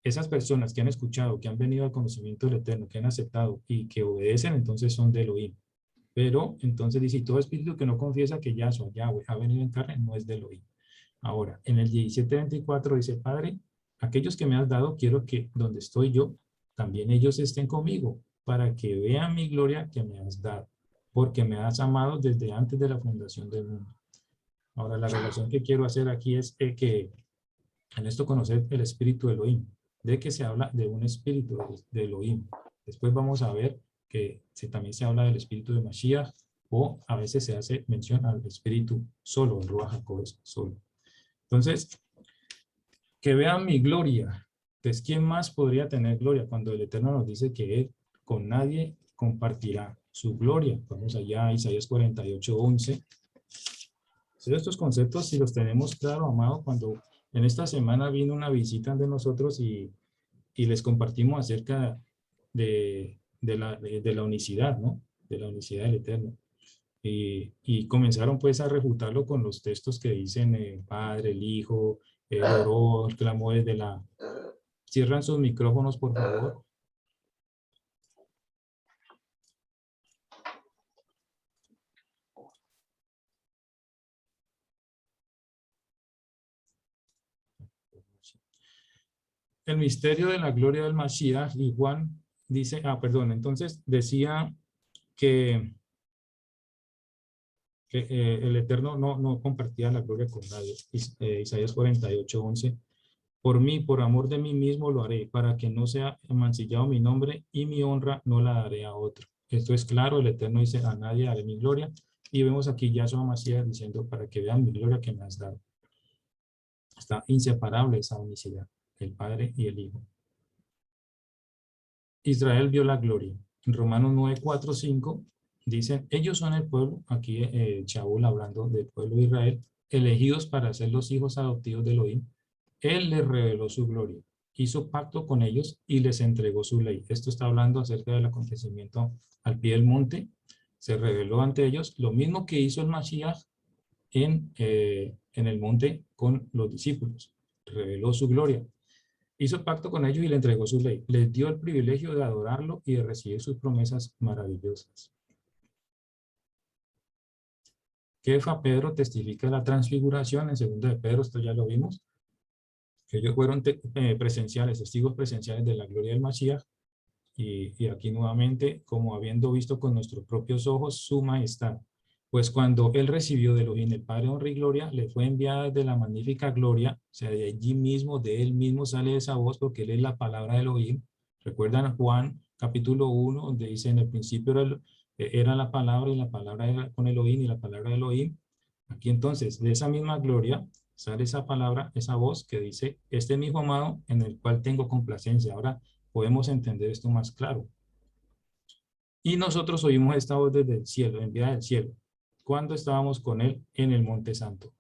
esas personas que han escuchado, que han venido al conocimiento del Eterno, que han aceptado y que obedecen, entonces son de Elohim. Pero entonces dice, todo espíritu que no confiesa que Yahshua, Yahweh, ha venido en carne, no es de Elohim. Ahora, en el 17:24 dice, Padre, aquellos que me has dado, quiero que donde estoy yo, también ellos estén conmigo, para que vean mi gloria que me has dado, porque me has amado desde antes de la fundación del mundo. Ahora, la relación que quiero hacer aquí es que en esto conocer el espíritu de Elohim, de que se habla de un espíritu de Elohim. Después vamos a ver que también se habla del espíritu de Mashiach, o a veces se hace mención al espíritu solo, el Ruach HaKodesh solo. Entonces, que vean mi gloria. Entonces, ¿quién más podría tener gloria cuando el Eterno nos dice que Él con nadie compartirá su gloria? Vamos allá a Isaías 48, 11. Entonces, estos conceptos, si los tenemos claro, amado, cuando en esta semana vino una visita de nosotros y les compartimos acerca de la unicidad, ¿no? De la unicidad del Eterno. Y comenzaron pues a refutarlo con los textos que dicen el Padre, el Hijo, oró, clamó desde la... Cierran sus micrófonos, por favor. El misterio de la gloria del Mashiach, y Juan dice, entonces decía que el Eterno no compartía la gloria con nadie. Isaías 48, 11. Por mí, por amor de mí mismo lo haré, para que no sea mancillado mi nombre, y mi honra no la daré a otro. Esto es claro, el Eterno dice, a nadie daré mi gloria, y vemos aquí Yahshua Mashiach diciendo, para que vean mi gloria que me has dado. Está inseparable esa unicidad, el Padre y el Hijo. Israel vio la gloria. En Romanos 9, 4, 5, dicen, ellos son el pueblo, aquí Shaul hablando del pueblo de Israel, elegidos para ser los hijos adoptivos de Elohim. Él les reveló su gloria, hizo pacto con ellos y les entregó su ley. Esto está hablando acerca del acontecimiento al pie del monte. Se reveló ante ellos lo mismo que hizo el Mashiach en el monte con los discípulos. Reveló su gloria. Hizo pacto con ellos y le entregó su ley. Les dio el privilegio de adorarlo y de recibir sus promesas maravillosas. Kefa Pedro testifica la transfiguración en 2 de Pedro, esto ya lo vimos. Ellos fueron presenciales, testigos presenciales de la gloria del Mashiach. Y aquí nuevamente, como habiendo visto con nuestros propios ojos su majestad. Pues cuando él recibió de Elohim el Padre honra y gloria, le fue enviada de la magnífica gloria, o sea, de allí mismo, de él mismo sale esa voz, porque él es la palabra de Elohim. Recuerdan Juan capítulo 1, donde dice en el principio era la palabra y la palabra era con Elohim y la palabra de Elohim. Aquí entonces, de esa misma gloria, sale esa palabra, esa voz que dice, este es mi hijo amado en el cual tengo complacencia. Ahora podemos entender esto más claro. Y nosotros oímos esta voz desde el cielo, enviada del cielo, cuando estábamos con él en el Monte Santo.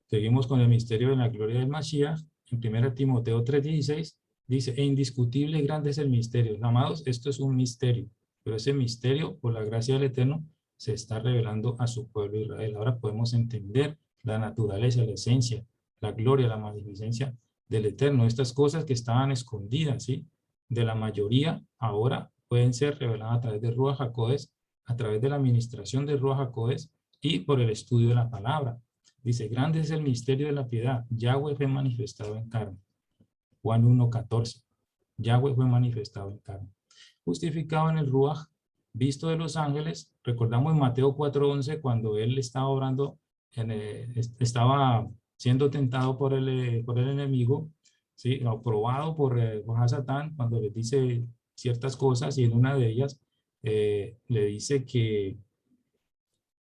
Seguimos con el misterio de la gloria del Mashiach. En 1 Timoteo 3:16 dice, e indiscutible y grande es el misterio. Amados, esto es un misterio, pero ese misterio, por la gracia del Eterno, se está revelando a su pueblo Israel. Ahora podemos entender la naturaleza, la esencia, la gloria, la magnificencia del Eterno. Estas cosas que estaban escondidas, ¿sí?, de la mayoría, ahora pueden ser reveladas a través de Ruach HaKodesh, a través de la administración de Ruach HaKodesh y por el estudio de la palabra. Dice, grande es el misterio de la piedad. Yahweh fue manifestado en carne. Juan 1:14. Yahweh fue manifestado en carne. Justificado en el Ruach, visto de los ángeles. Recordamos en Mateo 4:11 cuando él estaba orando, estaba siendo tentado por el enemigo, ¿sí?, o probado por Satán, cuando le dice ciertas cosas, y en una de ellas le dice que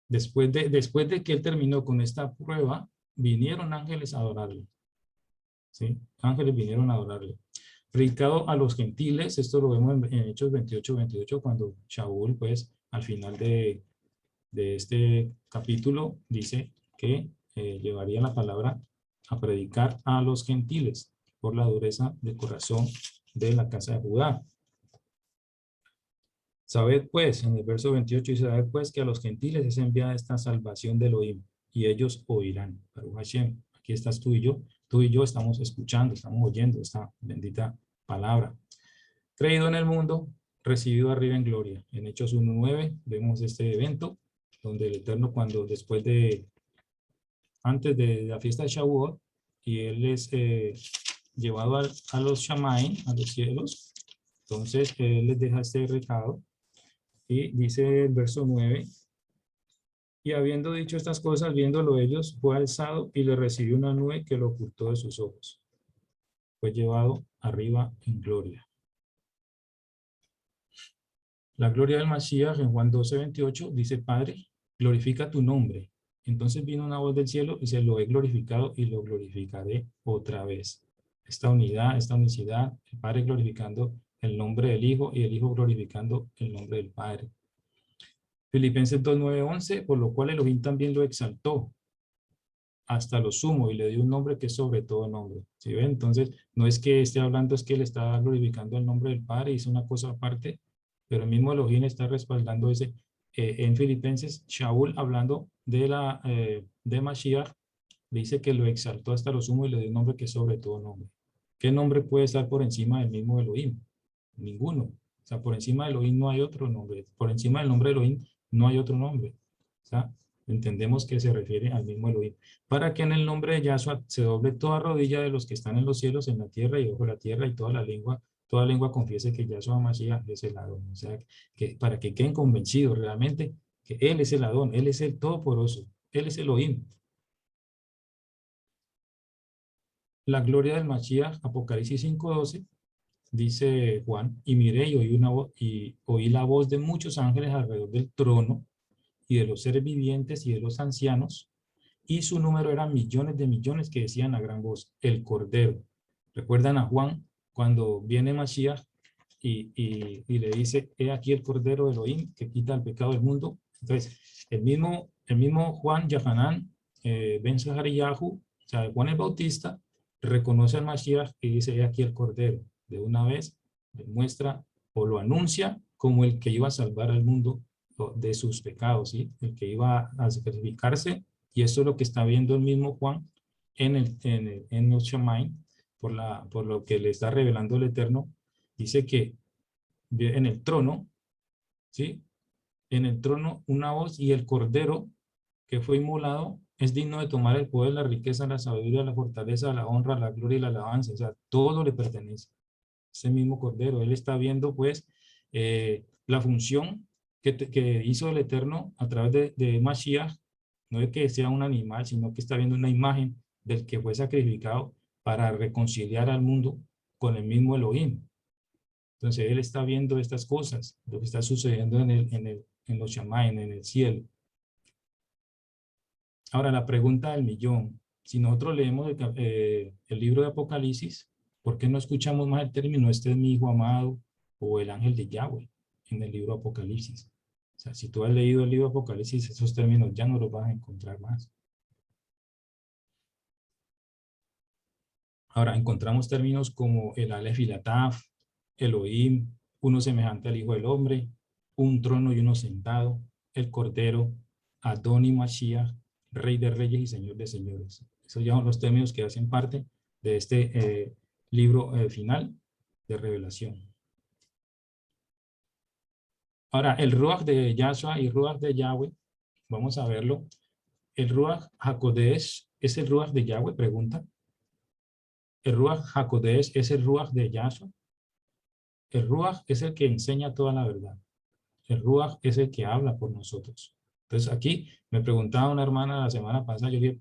después de que él terminó con esta prueba, vinieron ángeles a adorarle. ¿Sí? Ángeles vinieron a adorarle. Predicado a los gentiles, esto lo vemos en Hechos 28:28, cuando Shaul, pues, al final de este capítulo, dice que llevaría la palabra a predicar a los gentiles por la dureza de corazón de la casa de Judá. Sabed pues, en el verso 28 dice, sabed pues que a los gentiles es enviada esta salvación de Elohim, y ellos oirán. Baruch Hashem, aquí estás tú y yo estamos escuchando, estamos oyendo esta bendita palabra. Creído en el mundo, recibido arriba en gloria. En Hechos 1:9 vemos este evento, donde el Eterno, cuando antes de la fiesta de Shavuot, y él es llevado a los Shamaim, a los cielos, entonces él les deja este recado. Y dice el verso 9, y habiendo dicho estas cosas, viéndolo ellos, fue alzado y le recibió una nube que lo ocultó de sus ojos. Fue llevado arriba en gloria. La gloria del Mashiach en Juan 12:28 dice, Padre, glorifica tu nombre. Entonces vino una voz del cielo y se lo he glorificado y lo glorificaré otra vez. Esta unidad, esta unicidad, el Padre glorificando el nombre del Hijo y el Hijo glorificando el nombre del Padre. Filipenses 2:9-11, por lo cual Elohim también lo exaltó hasta lo sumo y le dio un nombre que es sobre todo nombre. ¿Sí ven? Entonces, no es que esté hablando, es que él está glorificando el nombre del Padre, hizo una cosa aparte, pero el mismo Elohim está respaldando ese. En Filipenses, Shaul, hablando de Mashiach, dice que lo exaltó hasta lo sumo y le dio un nombre que es sobre todo nombre. ¿Qué nombre puede estar por encima del mismo Elohim? Ninguno. O sea, por encima de Elohim no hay otro nombre. Por encima del nombre de Elohim no hay otro nombre. O sea, entendemos que se refiere al mismo Elohim. Para que en el nombre de Yahshua se doble toda rodilla de los que están en los cielos, en la tierra y bajo la tierra, y toda lengua confiese que Yahshua Mashiach es el Adón. O sea, que para que queden convencidos realmente que Él es el Adón, Él es el Todopoderoso, Él es Elohim. La gloria del Mashiach, Apocalipsis 5:12, dice Juan, y miré y oí la voz de muchos ángeles alrededor del trono y de los seres vivientes y de los ancianos, y su número eran millones de millones que decían a gran voz, el Cordero. ¿Recuerdan a Juan cuando viene Mashiach y le dice, he aquí el Cordero de Elohim que quita el pecado del mundo? Entonces, el mismo Juan Yahanán, Ben Zahariyahu, o sea, Juan el Bautista, reconoce al Mashiach y dice, he aquí el Cordero. De una vez demuestra o lo anuncia como el que iba a salvar al mundo de sus pecados, ¿sí? El que iba a sacrificarse, y eso es lo que está viendo el mismo Juan en los Shamaim, por lo que le está revelando el Eterno. Dice que en el trono, ¿sí? En el trono una voz, y el Cordero que fue inmolado es digno de tomar el poder, la riqueza, la sabiduría, la fortaleza, la honra, la gloria y la alabanza. O sea, todo le pertenece. Ese mismo Cordero, él está viendo pues la función que hizo el Eterno a través de Mashiach. No es que sea un animal, sino que está viendo una imagen del que fue sacrificado para reconciliar al mundo con el mismo Elohim. Entonces él está viendo estas cosas, lo que está sucediendo en los Shamaim, en el cielo. Ahora la pregunta del millón. Si nosotros leemos el libro de Apocalipsis, ¿por qué no escuchamos más el término, este es mi hijo amado, o el ángel de Yahweh, en el libro de Apocalipsis? O sea, si tú has leído el libro de Apocalipsis, esos términos ya no los vas a encontrar más. Ahora, encontramos términos como el Aleph y la Taf, Elohim, uno semejante al Hijo del Hombre, un trono y uno sentado, el Cordero, Adoni Mashiach, Rey de Reyes y Señor de Señores. Esos ya son los términos que hacen parte de este libro final de revelación. Ahora, el Ruach de Yahshua y Ruach de Yahweh, vamos a verlo. El Ruach HaKodesh es el Ruach de Yahweh, pregunta. El Ruach HaKodesh es el Ruach de Yahshua. El Ruach es el que enseña toda la verdad. El Ruach es el que habla por nosotros. Entonces aquí me preguntaba una hermana la semana pasada, yo dije,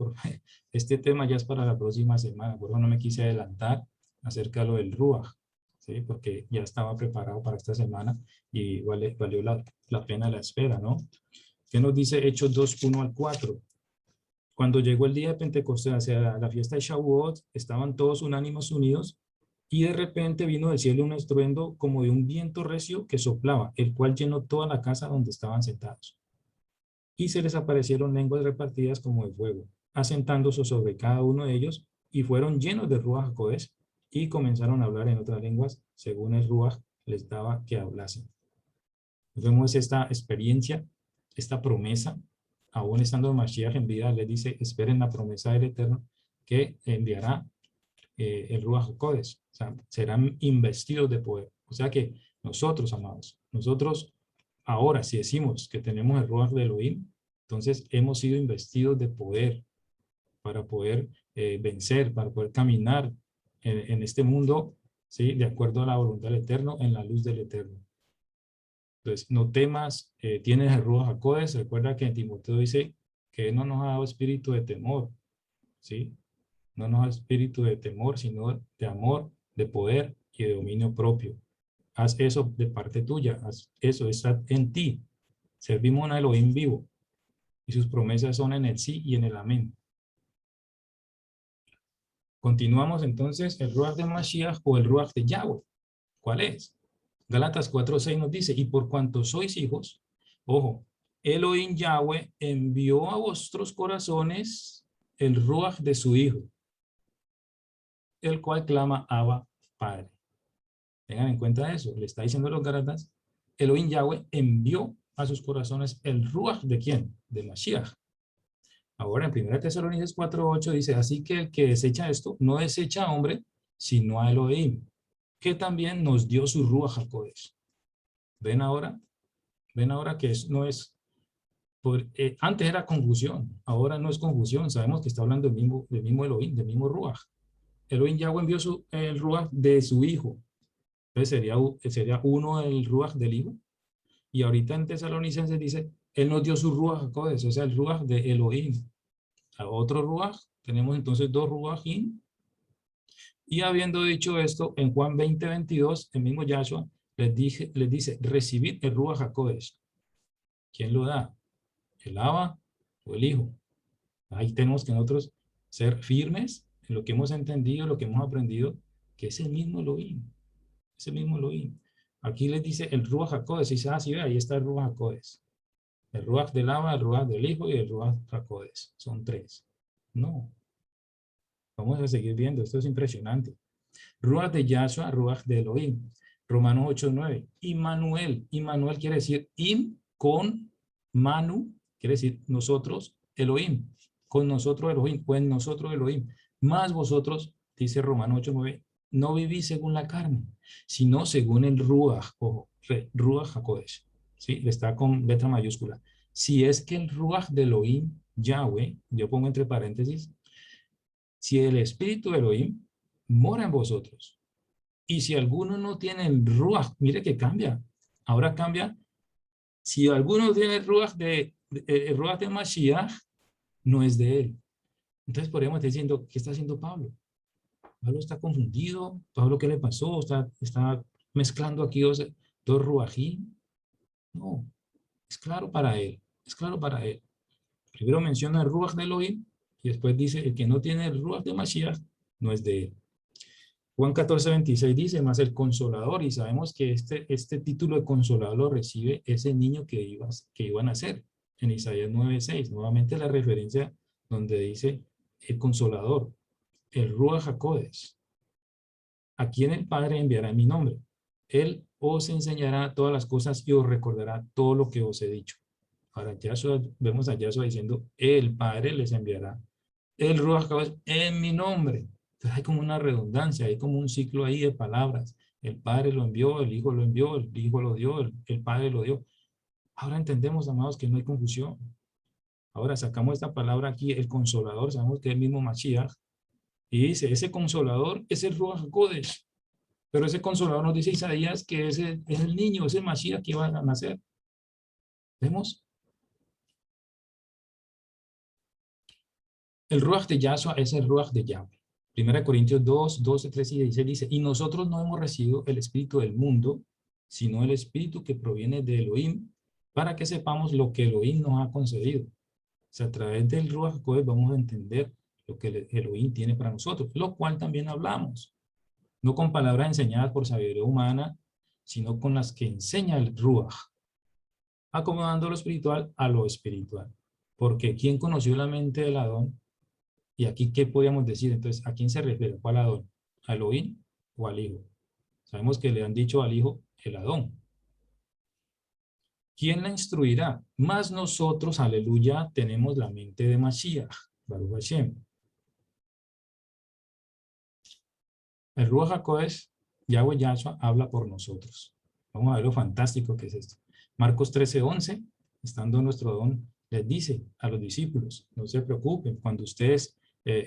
este tema ya es para la próxima semana, por eso no me quise adelantar acerca de lo del Ruach, ¿sí? Porque ya estaba preparado para esta semana y valió la pena la espera, ¿no? ¿Qué nos dice Hechos 2, 1 al 4? Cuando llegó el día de Pentecostés, hacia la fiesta de Shavuot, estaban todos unánimes unidos y de repente vino del cielo un estruendo como de un viento recio que soplaba, el cual llenó toda la casa donde estaban sentados. Y se les aparecieron lenguas repartidas como de fuego, asentándose sobre cada uno de ellos, y fueron llenos de Ruach HaKodesh, y comenzaron a hablar en otras lenguas, según el Ruach les daba que hablasen. Vemos esta experiencia, esta promesa, aún estando Mashiach en vida, les dice, esperen la promesa del Eterno, que enviará el Ruach HaKodesh. O sea, serán investidos de poder. O sea que nosotros, amados, nosotros ahora, si decimos que tenemos el Ruach de Elohim, entonces hemos sido investidos de poder para poder vencer, para poder caminar en este mundo, ¿sí? De acuerdo a la voluntad del Eterno, en la luz del Eterno. Entonces, no temas, tienes el Ruach HaKodesh. Recuerda que en Timoteo dice que Él no nos ha dado espíritu de temor, ¿sí? No nos da espíritu de temor, sino de amor, de poder y de dominio propio. Haz eso de parte tuya, haz eso, está en ti. Servimos a un Elohim vivo y sus promesas son en el sí y en el amén. Continuamos entonces, el Ruach de Mashiach o el Ruach de Yahweh. ¿Cuál es? Gálatas 4:6 nos dice, y por cuanto sois hijos, ojo, Elohim Yahweh envió a vuestros corazones el Ruach de su Hijo, el cual clama Abba, Padre. Tengan en cuenta eso, le está diciendo a los Gálatas, Elohim Yahweh envió a sus corazones el Ruach ¿de quién? De Mashiach. Ahora en 1 Tesalonicenses 4:8 dice, así que el que desecha esto, no desecha a hombre, sino a Elohim, que también nos dio su Ruach HaKodesh. ¿Ven ahora? ¿Ven ahora que no es... antes era confusión, ahora no es confusión, sabemos que está hablando del mismo Elohim, del mismo Ruach. Elohim Yahweh envió el Ruach de su Hijo. Entonces sería uno el Ruach del Hijo. Y ahorita en Tesalonicenses dice, Él nos dio su Ruach HaKodesh, o sea, el Ruach de Elohim. A otro Ruach, tenemos entonces dos Ruachim. Y habiendo dicho esto, en Juan 20:22, el mismo Yahshua les dice, recibid el Ruach HaKodesh. ¿Quién lo da? ¿El Abba o el Hijo? Ahí tenemos que nosotros ser firmes en lo que hemos entendido, lo que hemos aprendido, que es el mismo Elohim. Es el mismo Elohim. Aquí les dice el Ruach HaKodesh. Y dice, sí, ve, ahí está el Ruach HaKodesh. El Ruach del Abba, el Ruach del Hijo y el Ruach HaKodesh. Son tres. No. Vamos a seguir viendo. Esto es impresionante. Ruach de Yahshua, Ruach de Elohim. Romanos 8:9. Immanuel. Immanuel quiere decir im con Manu. Quiere decir nosotros, Elohim. Con nosotros Elohim. O en nosotros Elohim. Más vosotros, dice Romanos 8:9, no vivís según la carne, sino según el Ruach, ojo, Ruach HaKodesh, ¿sí? Está con letra mayúscula. Si es que el Ruach de Elohim, Yahweh, yo pongo entre paréntesis, si el Espíritu de Elohim mora en vosotros, y si alguno no tiene el Ruach, mire que cambia, ahora cambia, si alguno tiene el Ruach el Ruach de Mashiach, no es de él. Entonces podríamos estar diciendo, ¿qué está haciendo Pablo? Pablo está confundido. Pablo, ¿qué le pasó? Está mezclando aquí dos ruajín. No, es claro para él. Es claro para él. Primero menciona el ruaj de Elohim y después dice, el que no tiene el ruaj de Mashiach no es de él. Juan 14:26 dice, más el consolador, y sabemos que este título de consolador lo recibe ese niño que iba a nacer. En Isaías 9:6, nuevamente la referencia donde dice el consolador, el Ruach HaKodesh, a quien el Padre enviará en mi nombre. Él os enseñará todas las cosas y os recordará todo lo que os he dicho. Ahora Yahshua, vemos a Yahshua diciendo, el Padre les enviará el Ruach HaKodesh en mi nombre. Entonces hay como una redundancia, hay como un ciclo ahí de palabras. El Padre lo envió, el Hijo lo envió, el Hijo lo dio, el Padre lo dio. Ahora entendemos, amados, que no hay confusión. Ahora sacamos esta palabra aquí, el Consolador, sabemos que es el mismo Mashiach, y dice, ese Consolador es el Ruach HaKodesh. Pero ese Consolador nos dice Isaías que ese es el niño, ese Mashiach que va a nacer. ¿Vemos? El Ruach de Yahshua es el Ruach de Yahweh. 1 Corintios 2, 12, 13 y 16 dice, y nosotros no hemos recibido el espíritu del mundo, sino el espíritu que proviene de Elohim, para que sepamos lo que Elohim nos ha concedido. O sea, a través del Ruach HaKodesh vamos a entender lo que el Elohim tiene para nosotros, lo cual también hablamos. No con palabras enseñadas por sabiduría humana, sino con las que enseña el Ruach, acomodando lo espiritual a lo espiritual. Porque ¿quién conoció la mente del Adón? Y aquí, ¿qué podríamos decir? Entonces, ¿a quién se refiere? ¿Cuál Adón? ¿A Elohim o al Hijo? Sabemos que le han dicho al Hijo el Adón. ¿Quién la instruirá? Más nosotros, aleluya, tenemos la mente de Mashiach, Baruch Hashem. El Ruach HaKodesh, Yahweh Yahshua, habla por nosotros. Vamos a ver lo fantástico que es esto. Marcos 13:11, estando nuestro Adón, les dice a los discípulos, no se preocupen, cuando ustedes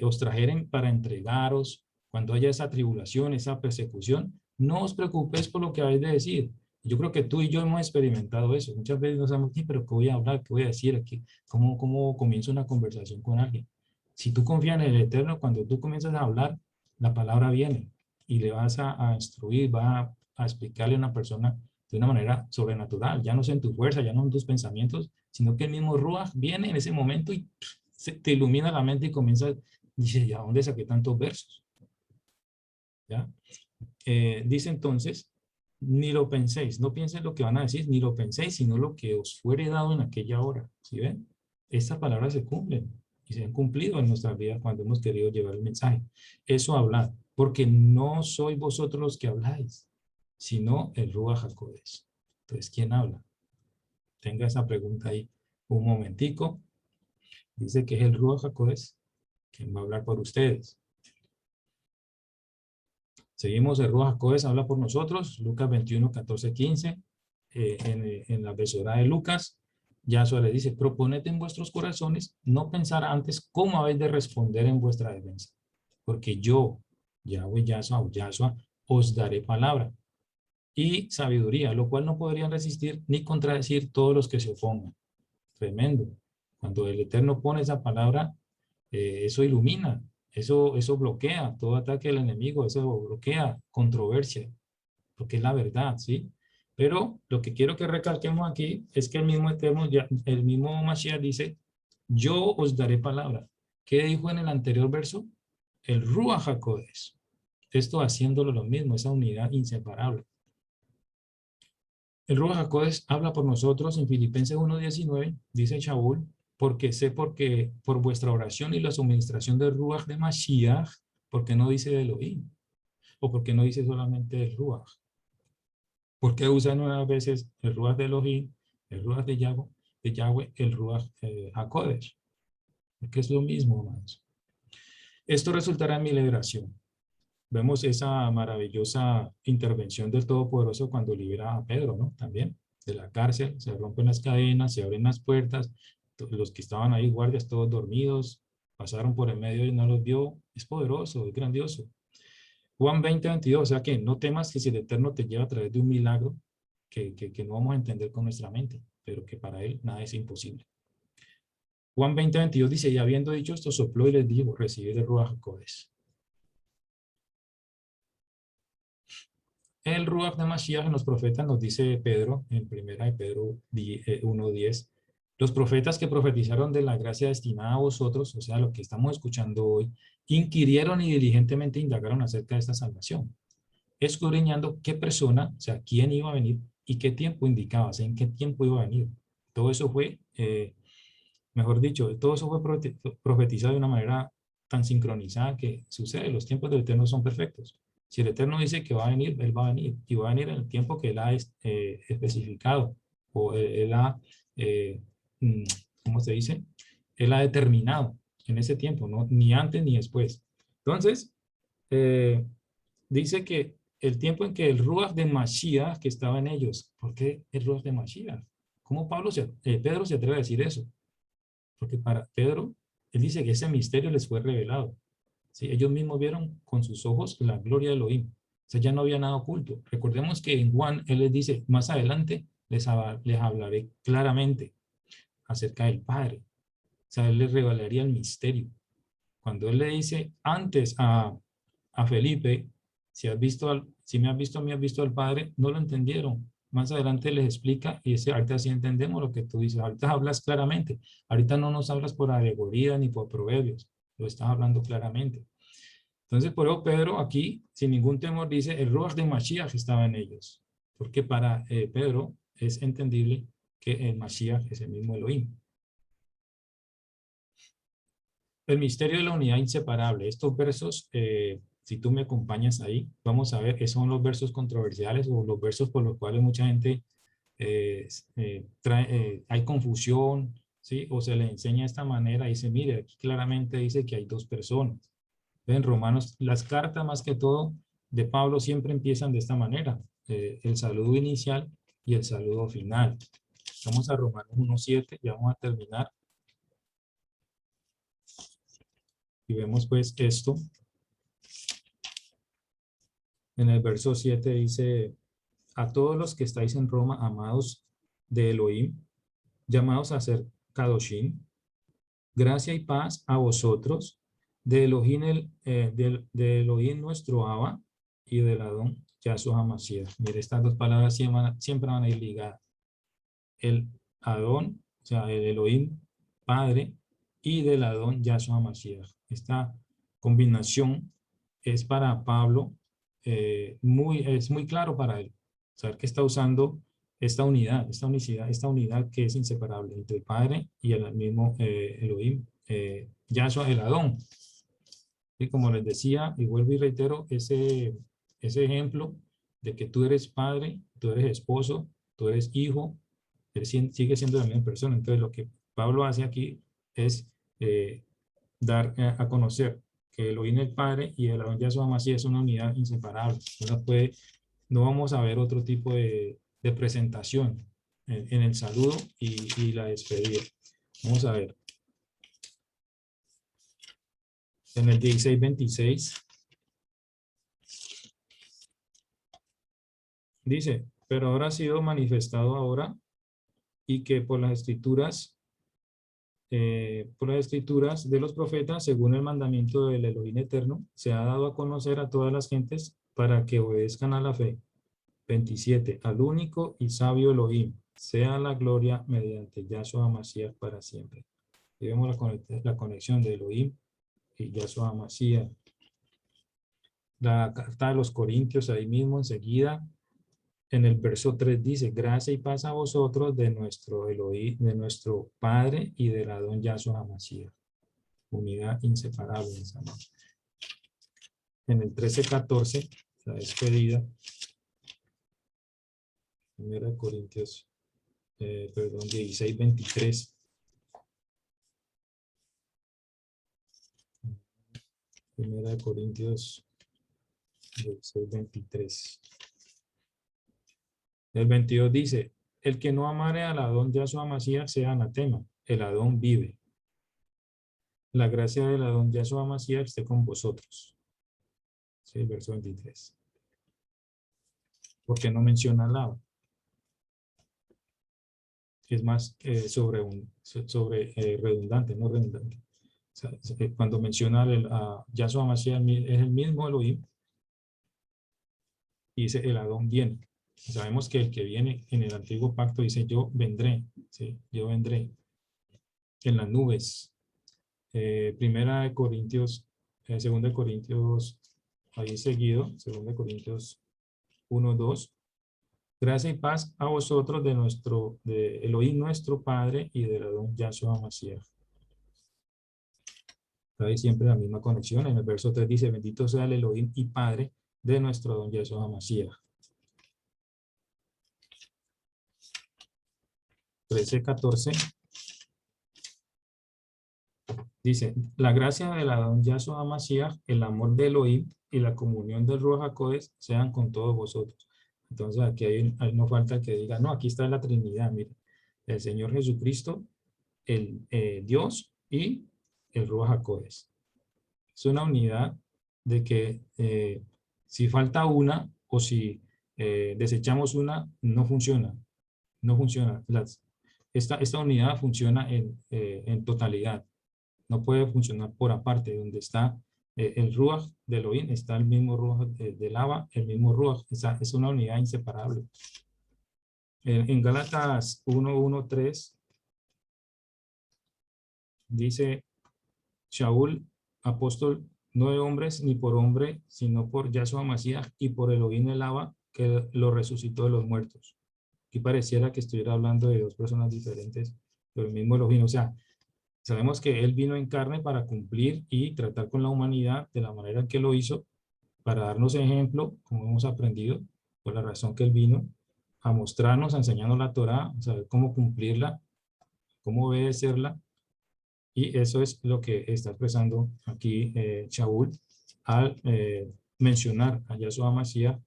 os trajeren para entregaros, cuando haya esa tribulación, esa persecución, no os preocupéis por lo que habéis de decir. Yo creo que tú y yo hemos experimentado eso. Muchas veces no sabemos, pero ¿qué voy a hablar? ¿Qué voy a decir aquí? ¿Cómo comienzo una conversación con alguien? Si tú confías en el Eterno, cuando tú comienzas a hablar, la palabra viene y le vas a instruir, vas a explicarle a una persona de una manera sobrenatural, ya no es en tu fuerza, ya no en tus pensamientos, sino que el mismo Ruach viene en ese momento y te ilumina la mente y comienza, dice, ¿ya dónde saqué tantos versos? ¿Ya? Dice entonces, ni lo penséis, no piensen lo que van a decir, ni lo penséis, sino lo que os fuere dado en aquella hora. ¿Sí ven? Estas palabras se cumplen y se han cumplido en nuestras vidas cuando hemos querido llevar el mensaje. Eso hablad, porque no sois vosotros los que habláis, sino el Ruach HaKodesh. Entonces, ¿quién habla? Tenga esa pregunta ahí un momentico. Dice que es el Ruach HaKodesh quien va a hablar por ustedes. Seguimos, el Ruach HaKodesh habla por nosotros, Lucas 21, 14, 15, en la besora de Lucas, Yahshua le dice, proponed en vuestros corazones no pensar antes cómo habéis de responder en vuestra defensa, porque yo, Yahweh, Yahshua, os daré palabra y sabiduría, lo cual no podrían resistir ni contradecir todos los que se opongan. Tremendo. Cuando el Eterno pone esa palabra, eso ilumina, eso bloquea todo ataque del enemigo, eso bloquea controversia, porque es la verdad, ¿sí? Pero lo que quiero que recalquemos aquí es que el mismo Eterno, el mismo Mashiach dice, yo os daré palabra. ¿Qué dijo en el anterior verso? El Ruach HaKodesh. Esto haciéndolo lo mismo, esa unidad inseparable. El Ruach HaKodesh habla por nosotros en Filipenses 1:19, dice Shaul, porque sé porque por vuestra oración y la suministración del Ruach de Mashiach, porque no dice de Elohim, o porque no dice solamente del Ruach. ¿Por qué usa nuevas veces el Ruach de Elohim, el Ruach de Yahweh, el Ruach HaKodesh? Porque es lo mismo, hermanos. Esto resultará en mi liberación. Vemos esa maravillosa intervención del Todopoderoso cuando libera a Pedro, ¿no? También de la cárcel, se rompen las cadenas, se abren las puertas, los que estaban ahí, guardias, todos dormidos, pasaron por el medio y no los vio. Es poderoso, es grandioso. Juan 20:22, o sea que no temas que si el Eterno te lleva a través de un milagro que no vamos a entender con nuestra mente, pero que para Él nada es imposible. Juan 20:22 dice, y habiendo dicho esto, sopló y les dijo, recibid el Ruach HaKodesh. El Ruach de Mashiach en los profetas nos dice Pedro, en 1 de Pedro 1:10, los profetas que profetizaron de la gracia destinada a vosotros, o sea, lo que estamos escuchando hoy, inquirieron y diligentemente indagaron acerca de esta salvación, escudriñando qué persona, o sea, quién iba a venir y qué tiempo indicaba, o sea, en qué tiempo iba a venir. Todo eso fue, mejor dicho, todo eso fue profetizado de una manera tan sincronizada que sucede, los tiempos del Eterno son perfectos. Si el Eterno dice que va a venir, Él va a venir. Y va a venir en el tiempo que Él ha especificado. O Él ha, eh, mm, ¿cómo se dice? Él ha determinado en ese tiempo, ¿no? Ni antes ni después. Entonces, eh, dice que el tiempo en que el Ruach de Mashiach que estaba en ellos. ¿Por qué el Ruach de Mashiach? ¿Cómo Pedro se atreve a decir eso? Porque para Pedro, él dice que ese misterio les fue revelado. ¿Sí? Ellos mismos vieron con sus ojos la gloria de Elohim. O sea, ya no había nada oculto. Recordemos que en Juan, él les dice, más adelante les hablaré claramente acerca del Padre. O sea, él les revelaría el misterio. Cuando él le dice antes a Felipe, si me has visto a mí, has visto al Padre, no lo entendieron. Más adelante les explica y dice, ahorita sí entendemos lo que tú dices, ahorita hablas claramente, ahorita no nos hablas por alegoría ni por proverbios, lo estás hablando claramente. Entonces, por eso Pedro aquí, sin ningún temor, dice, el Ruach de Mashiach estaba en ellos, porque para Pedro es entendible que el Mashiach es el mismo Elohim. El misterio de la unidad inseparable. Estos versos, si tú me acompañas ahí, vamos a ver qué son los versos controversiales o los versos por los cuales mucha gente hay confusión, ¿sí? O se le enseña de esta manera. Dice, mire, aquí claramente dice que hay dos personas. En Romanos, las cartas más que todo de Pablo siempre empiezan de esta manera. El saludo inicial y el saludo final. Vamos a Romanos 1:7, ya vamos a terminar. Y vemos pues esto. En el verso 7 dice, a todos los que estáis en Roma, amados de Elohim, llamados a ser Kadoshim, gracia y paz a vosotros, de Elohim, de Elohim nuestro Abba y del Adón Yahshua HaMashiach. Mire, estas dos palabras siempre van a ir ligadas. El Adón, o sea, el Elohim Padre, y del Adón Yahshua HaMashiach. Esta combinación es para Pablo, es muy claro para él. Saber que está usando esta unidad, esta unicidad, esta unidad que es inseparable entre el Padre y el mismo Elohim, Yahshua el Adón. Y como les decía, y vuelvo y reitero, ese ejemplo de que tú eres padre, tú eres esposo, tú eres hijo, él sigue siendo la misma persona. Entonces, lo que Pablo hace aquí es dar a conocer que Elohim el Padre y el Adón Yahshua Mashiach es una unidad inseparable. No vamos a ver otro tipo de presentación en el saludo y la despedida. Vamos a ver. En el 16:26 dice, pero ahora ha sido manifestado ahora y que por las escrituras de los profetas, según el mandamiento del Elohim eterno, se ha dado a conocer a todas las gentes para que obedezcan a la fe. 27. Al único y sabio Elohim, sea la gloria mediante Yahshua HaMashiach para siempre. Y vemos la conexión de Elohim y Yahshua HaMashiach. La carta de los Corintios, ahí mismo enseguida, en el verso 3 dice, gracia y paz a vosotros de nuestro Elohim, de nuestro Padre y del Adón Yahshua HaMashiach. Unidad inseparable. En el 13:14, la despedida. 1 Corintios, 16:23. 1 Corintios 16:23. El 22 dice, el que no amare al Adón Yahshua Mashiach sea anatema, el Adón vive. La gracia del Adón Yahshua Mashiach esté con vosotros. Sí, el verso 23. ¿Por qué no menciona al lado? Es más sobre redundante, no redundante. O sea, cuando menciona a Yahshua Mashiach es el mismo Elohim y dice el Adón viene. Sabemos que el que viene en el antiguo pacto dice yo vendré, ¿sí? Yo vendré en las nubes. Primera de Corintios, segunda de Corintios, ahí seguido, segunda de Corintios 1:2. Gracia y paz a vosotros de Elohim nuestro Padre y del Adón Yahshua Mashiach. Está ahí siempre la misma conexión. En el verso 3 dice, bendito sea el Elohim y Padre de nuestro don Yeshua Mashiach. 13:14 dice, la gracia de la don Yeshua Mashiach, el amor de Elohim y la comunión del Ruach HaKodesh sean con todos vosotros. Entonces aquí no falta que diga, no, aquí está la Trinidad, mire, el Señor Jesucristo, el Dios y el Ruach HaKodesh. Es una unidad de que si falta una o si desechamos una, no funciona. No funciona. Esta unidad funciona en totalidad. No puede funcionar por aparte. Donde está el Ruach de Elohim, está el mismo Ruach del Abba, el mismo Ruach. Es una unidad inseparable. En Gálatas 1:1-3 dice, Shaul, apóstol, no de hombres ni por hombre, sino por Yahshua Mashiach y por Elohim el Abba, que lo resucitó de los muertos. Aquí pareciera que estuviera hablando de dos personas diferentes, pero el mismo Elohim. O sea, sabemos que Él vino en carne para cumplir y tratar con la humanidad de la manera que lo hizo, para darnos ejemplo, como hemos aprendido, por la razón que Él vino, a mostrarnos, a enseñarnos la Torá, a saber cómo cumplirla, cómo obedecerla. Y eso es lo que está expresando aquí Shaul al mencionar a Yahshua Mashiach,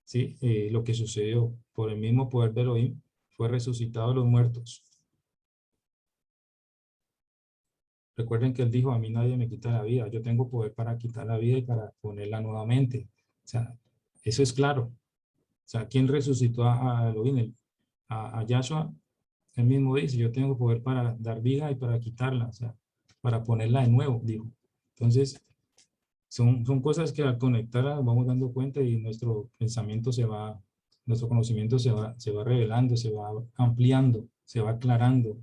¿sí? Lo que sucedió por el mismo poder de Elohim, fue resucitado de los muertos. Recuerden que él dijo, a mí nadie me quita la vida, yo tengo poder para quitar la vida y para ponerla nuevamente. O sea, eso es claro. O sea, ¿quién resucitó a Elohim? A Yahshua, él mismo dice, yo tengo poder para dar vida y para quitarla, o sea, para ponerla de nuevo, dijo. Entonces, son cosas que al conectarlas vamos dando cuenta y nuestro pensamiento nuestro conocimiento se va revelando, se va ampliando, se va aclarando.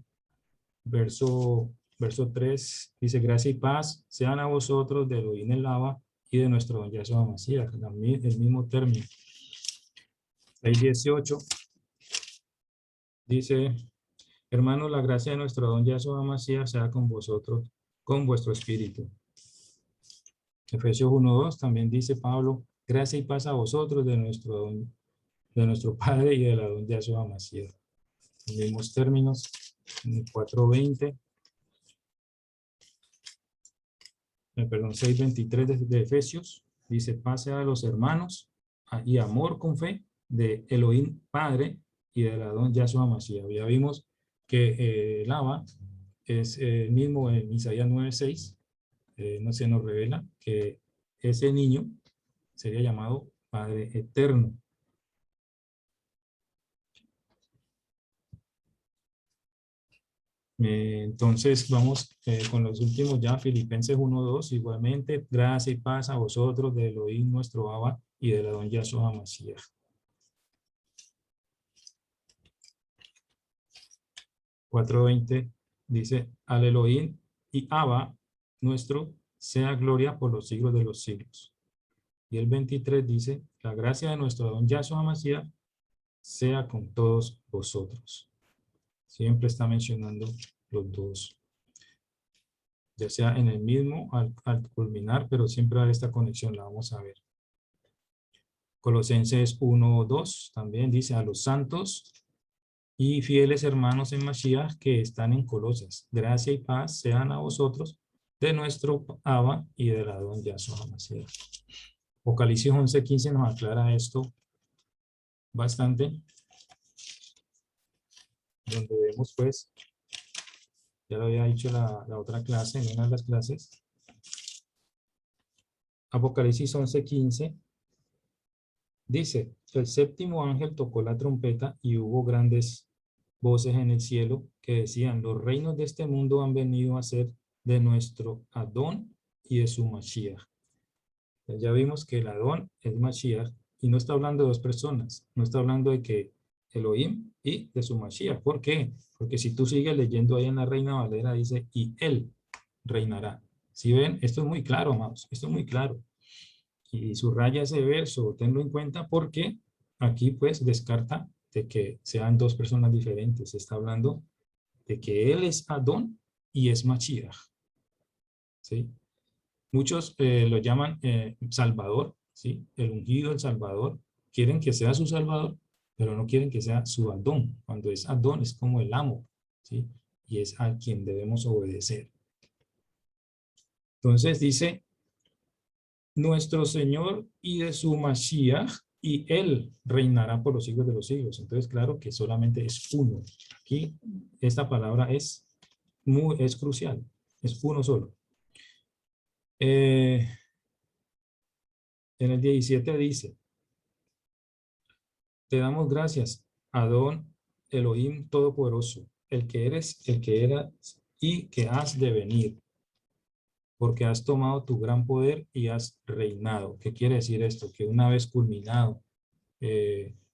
Verso 3 dice, gracia y paz sean a vosotros de Elohim el Abba y de nuestro don Yahshua Mashiach, el mismo término. 6:18 dice, hermanos, la gracia de nuestro don Yahshua Mashiach sea con vosotros, con vuestro espíritu. Efesios 1:2 también dice Pablo, gracia y paz a vosotros de nuestro Padre y de la don Yahshua Mashiach. En mismos términos, en 4:20, perdón, 6:23 de Efesios, dice, paz a los hermanos y amor con fe de Elohim Padre y de la don Yahshua Mashiach. Ya vimos que el Abba es el mismo en Isaías 9:6, no se nos revela que ese niño sería llamado Padre Eterno. Entonces vamos con los últimos ya, Filipenses 1:2, igualmente, gracia y paz a vosotros de Elohim nuestro Abba y de la don Yahshua Mashiach. 4:20 dice, al Elohim y Abba nuestro sea gloria por los siglos de los siglos. Y el 23 dice, la gracia de nuestro don Yahshua Mashiach sea con todos vosotros. Siempre está mencionando los dos, ya sea en el mismo al culminar, pero siempre hay esta conexión, la vamos a ver. Colosenses 1:2 también dice, a los santos y fieles hermanos en Mashiach que están en Colosas, gracia y paz sean a vosotros de nuestro Abba y de la don Yahshua Mashiach. Apocalipsis 11:15 nos aclara esto bastante, donde vemos pues, ya lo había dicho la otra clase, en una de las clases, Apocalipsis 11:15 dice, el séptimo ángel tocó la trompeta y hubo grandes voces en el cielo que decían, los reinos de este mundo han venido a ser de nuestro Adón y de su Mashiach. Entonces ya vimos que el Adón es Mashiach y no está hablando de dos personas, no está hablando de que Elohim y de su Mashiach. ¿Por qué? Porque si tú sigues leyendo ahí en la Reina Valera dice, y él reinará. Si ven, esto es muy claro, amados, esto es muy claro. Y subraya ese verso, tenlo en cuenta porque aquí pues descarta de que sean dos personas diferentes. Se está hablando de que él es Adón y es Mashiach. ¿Sí? Muchos lo llaman Salvador ¿sí? El ungido, el Salvador. Quieren que sea su Salvador, pero no quieren que sea su Adón. Cuando es Adón es como el amo, ¿sí? Y es a quien debemos obedecer. Entonces dice, nuestro Señor y de su Mashiach, y Él reinará por los siglos de los siglos. Entonces, claro que solamente es uno. Aquí, esta palabra es crucial. Es uno solo. En el 17 dice, te damos gracias, Adón Elohim Todopoderoso, el que eres, el que eras y que has de venir, porque has tomado tu gran poder y has reinado. ¿Qué quiere decir esto? Que una vez culminado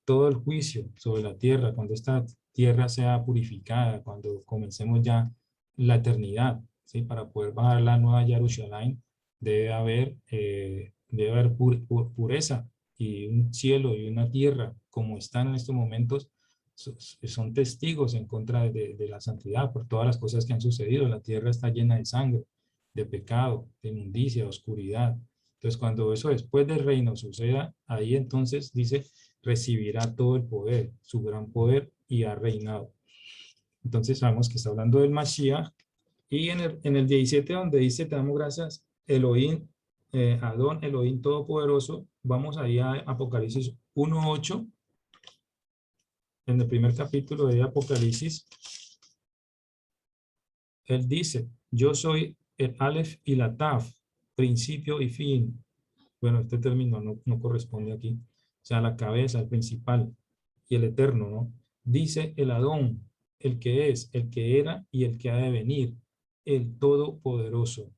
todo el juicio sobre la tierra, cuando esta tierra sea purificada, cuando comencemos ya la eternidad, ¿sí? Para poder bajar la nueva Jerusalén, debe haber pureza, y un cielo y una tierra como están en estos momentos son testigos en contra de la santidad por todas las cosas que han sucedido. La tierra está llena de sangre, de pecado, de inmundicia, de oscuridad. Entonces, cuando eso después del reino suceda, ahí entonces dice, recibirá todo el poder, su gran poder, y ha reinado. Entonces sabemos que está hablando del Mashiach. Y en el 17, donde dice, te damos gracias, Elohim, Adón, Elohim Todopoderoso, vamos ahí a Apocalipsis 1:8, en el primer capítulo de Apocalipsis, él dice, yo soy el Aleph y la Taf, principio y fin. Bueno, este término no corresponde aquí. O sea, la cabeza, el principal y el eterno, ¿no? Dice el Adón, el que es, el que era y el que ha de venir, el Todopoderoso.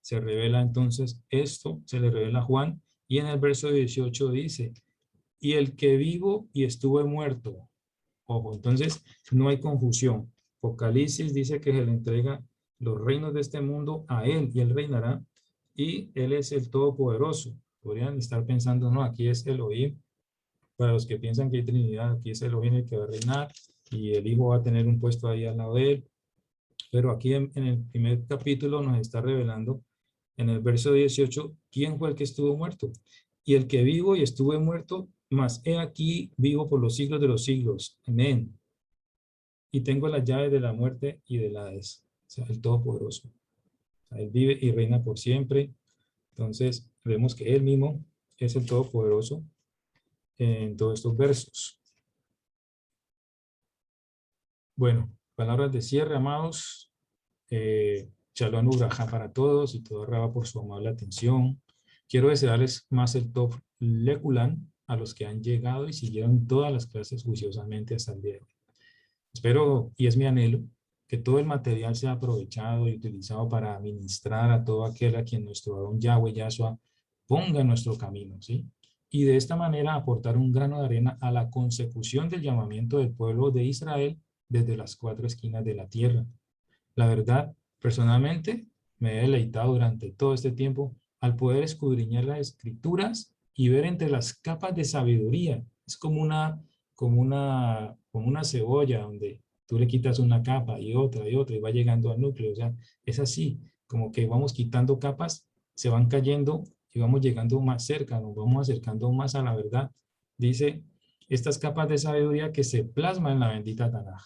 Se revela entonces esto, se le revela a Juan, y en el verso 18 dice, y el que vivo y estuve muerto. Ojo, entonces no hay confusión. Apocalipsis dice que se le entrega los reinos de este mundo a él y él reinará, y él es el Todopoderoso. Podrían estar pensando, no, aquí es Elohim. Para los que piensan que hay Trinidad, aquí es Elohim el que va a reinar y el Hijo va a tener un puesto ahí al lado de él. Pero aquí en el primer capítulo nos está revelando en el verso 18 quién fue el que estuvo muerto. Y el que vivo y estuve muerto, mas he aquí vivo por los siglos de los siglos. Amén. Y tengo las llaves de la muerte y del Hades. O sea, el Todopoderoso. O sea, él vive y reina por siempre. Entonces, vemos que él mismo es el Todopoderoso en todos estos versos. Bueno, palabras de cierre, amados. Shalom Ubrajá para todos y todo Raba por su amable atención. Quiero desearles más el top Leculan a los que han llegado y siguieron todas las clases juiciosamente hasta el día de hoy. Espero, y es mi anhelo, que todo el material sea aprovechado y utilizado para ministrar a todo aquel a quien nuestro Adón Yahweh Yahshua ponga en nuestro camino, ¿sí? Y de esta manera aportar un grano de arena a la consecución del llamamiento del pueblo de Israel desde las cuatro esquinas de la tierra. La verdad, personalmente, me he deleitado durante todo este tiempo al poder escudriñar las escrituras y ver entre las capas de sabiduría. Es como una cebolla donde tú le quitas una capa y otra y va llegando al núcleo. O sea, es así, como que vamos quitando capas, se van cayendo y vamos llegando más cerca, nos vamos acercando más a la verdad. Dice, estas capas de sabiduría que se plasman en la bendita Tanaj.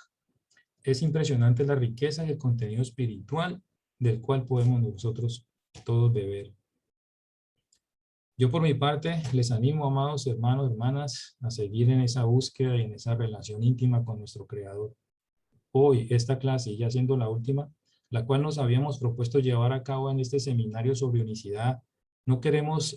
Es impresionante la riqueza y el contenido espiritual del cual podemos nosotros todos beber. Yo por mi parte les animo, amados hermanos, hermanas, a seguir en esa búsqueda y en esa relación íntima con nuestro Creador. Hoy, esta clase, ya siendo la última, la cual nos habíamos propuesto llevar a cabo en este seminario sobre unicidad, no queremos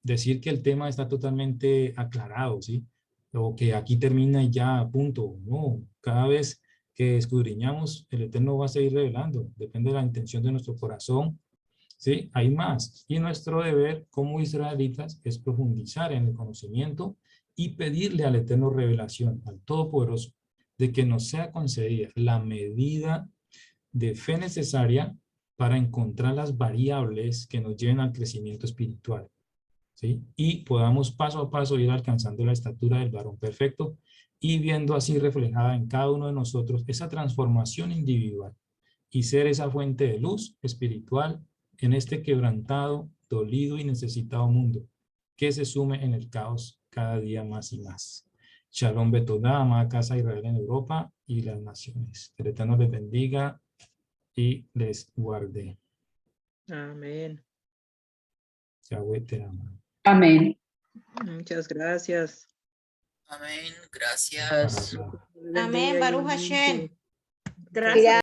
decir que el tema está totalmente aclarado, ¿sí? O que aquí termina y ya, punto. No, cada vez que escudriñamos, el Eterno va a seguir revelando. Depende de la intención de nuestro corazón, ¿sí? Hay más. Y nuestro deber como israelitas es profundizar en el conocimiento y pedirle al Eterno revelación, al Todopoderoso, de que nos sea concedida la medida de fe necesaria para encontrar las variables que nos lleven al crecimiento espiritual, ¿sí? Y podamos paso a paso ir alcanzando la estatura del varón perfecto y viendo así reflejada en cada uno de nosotros esa transformación individual y ser esa fuente de luz espiritual en este quebrantado dolido y necesitado mundo, que se sume en el caos cada día más y más. Shalom Betodá, amada casa de Israel en Europa y las naciones. El Eterno les bendiga y les guarde. Amén. Yahweh te ama. Amén. Muchas gracias. Amén. Para Gracias. hablar. Amén, Baruch Hashem. Gracias.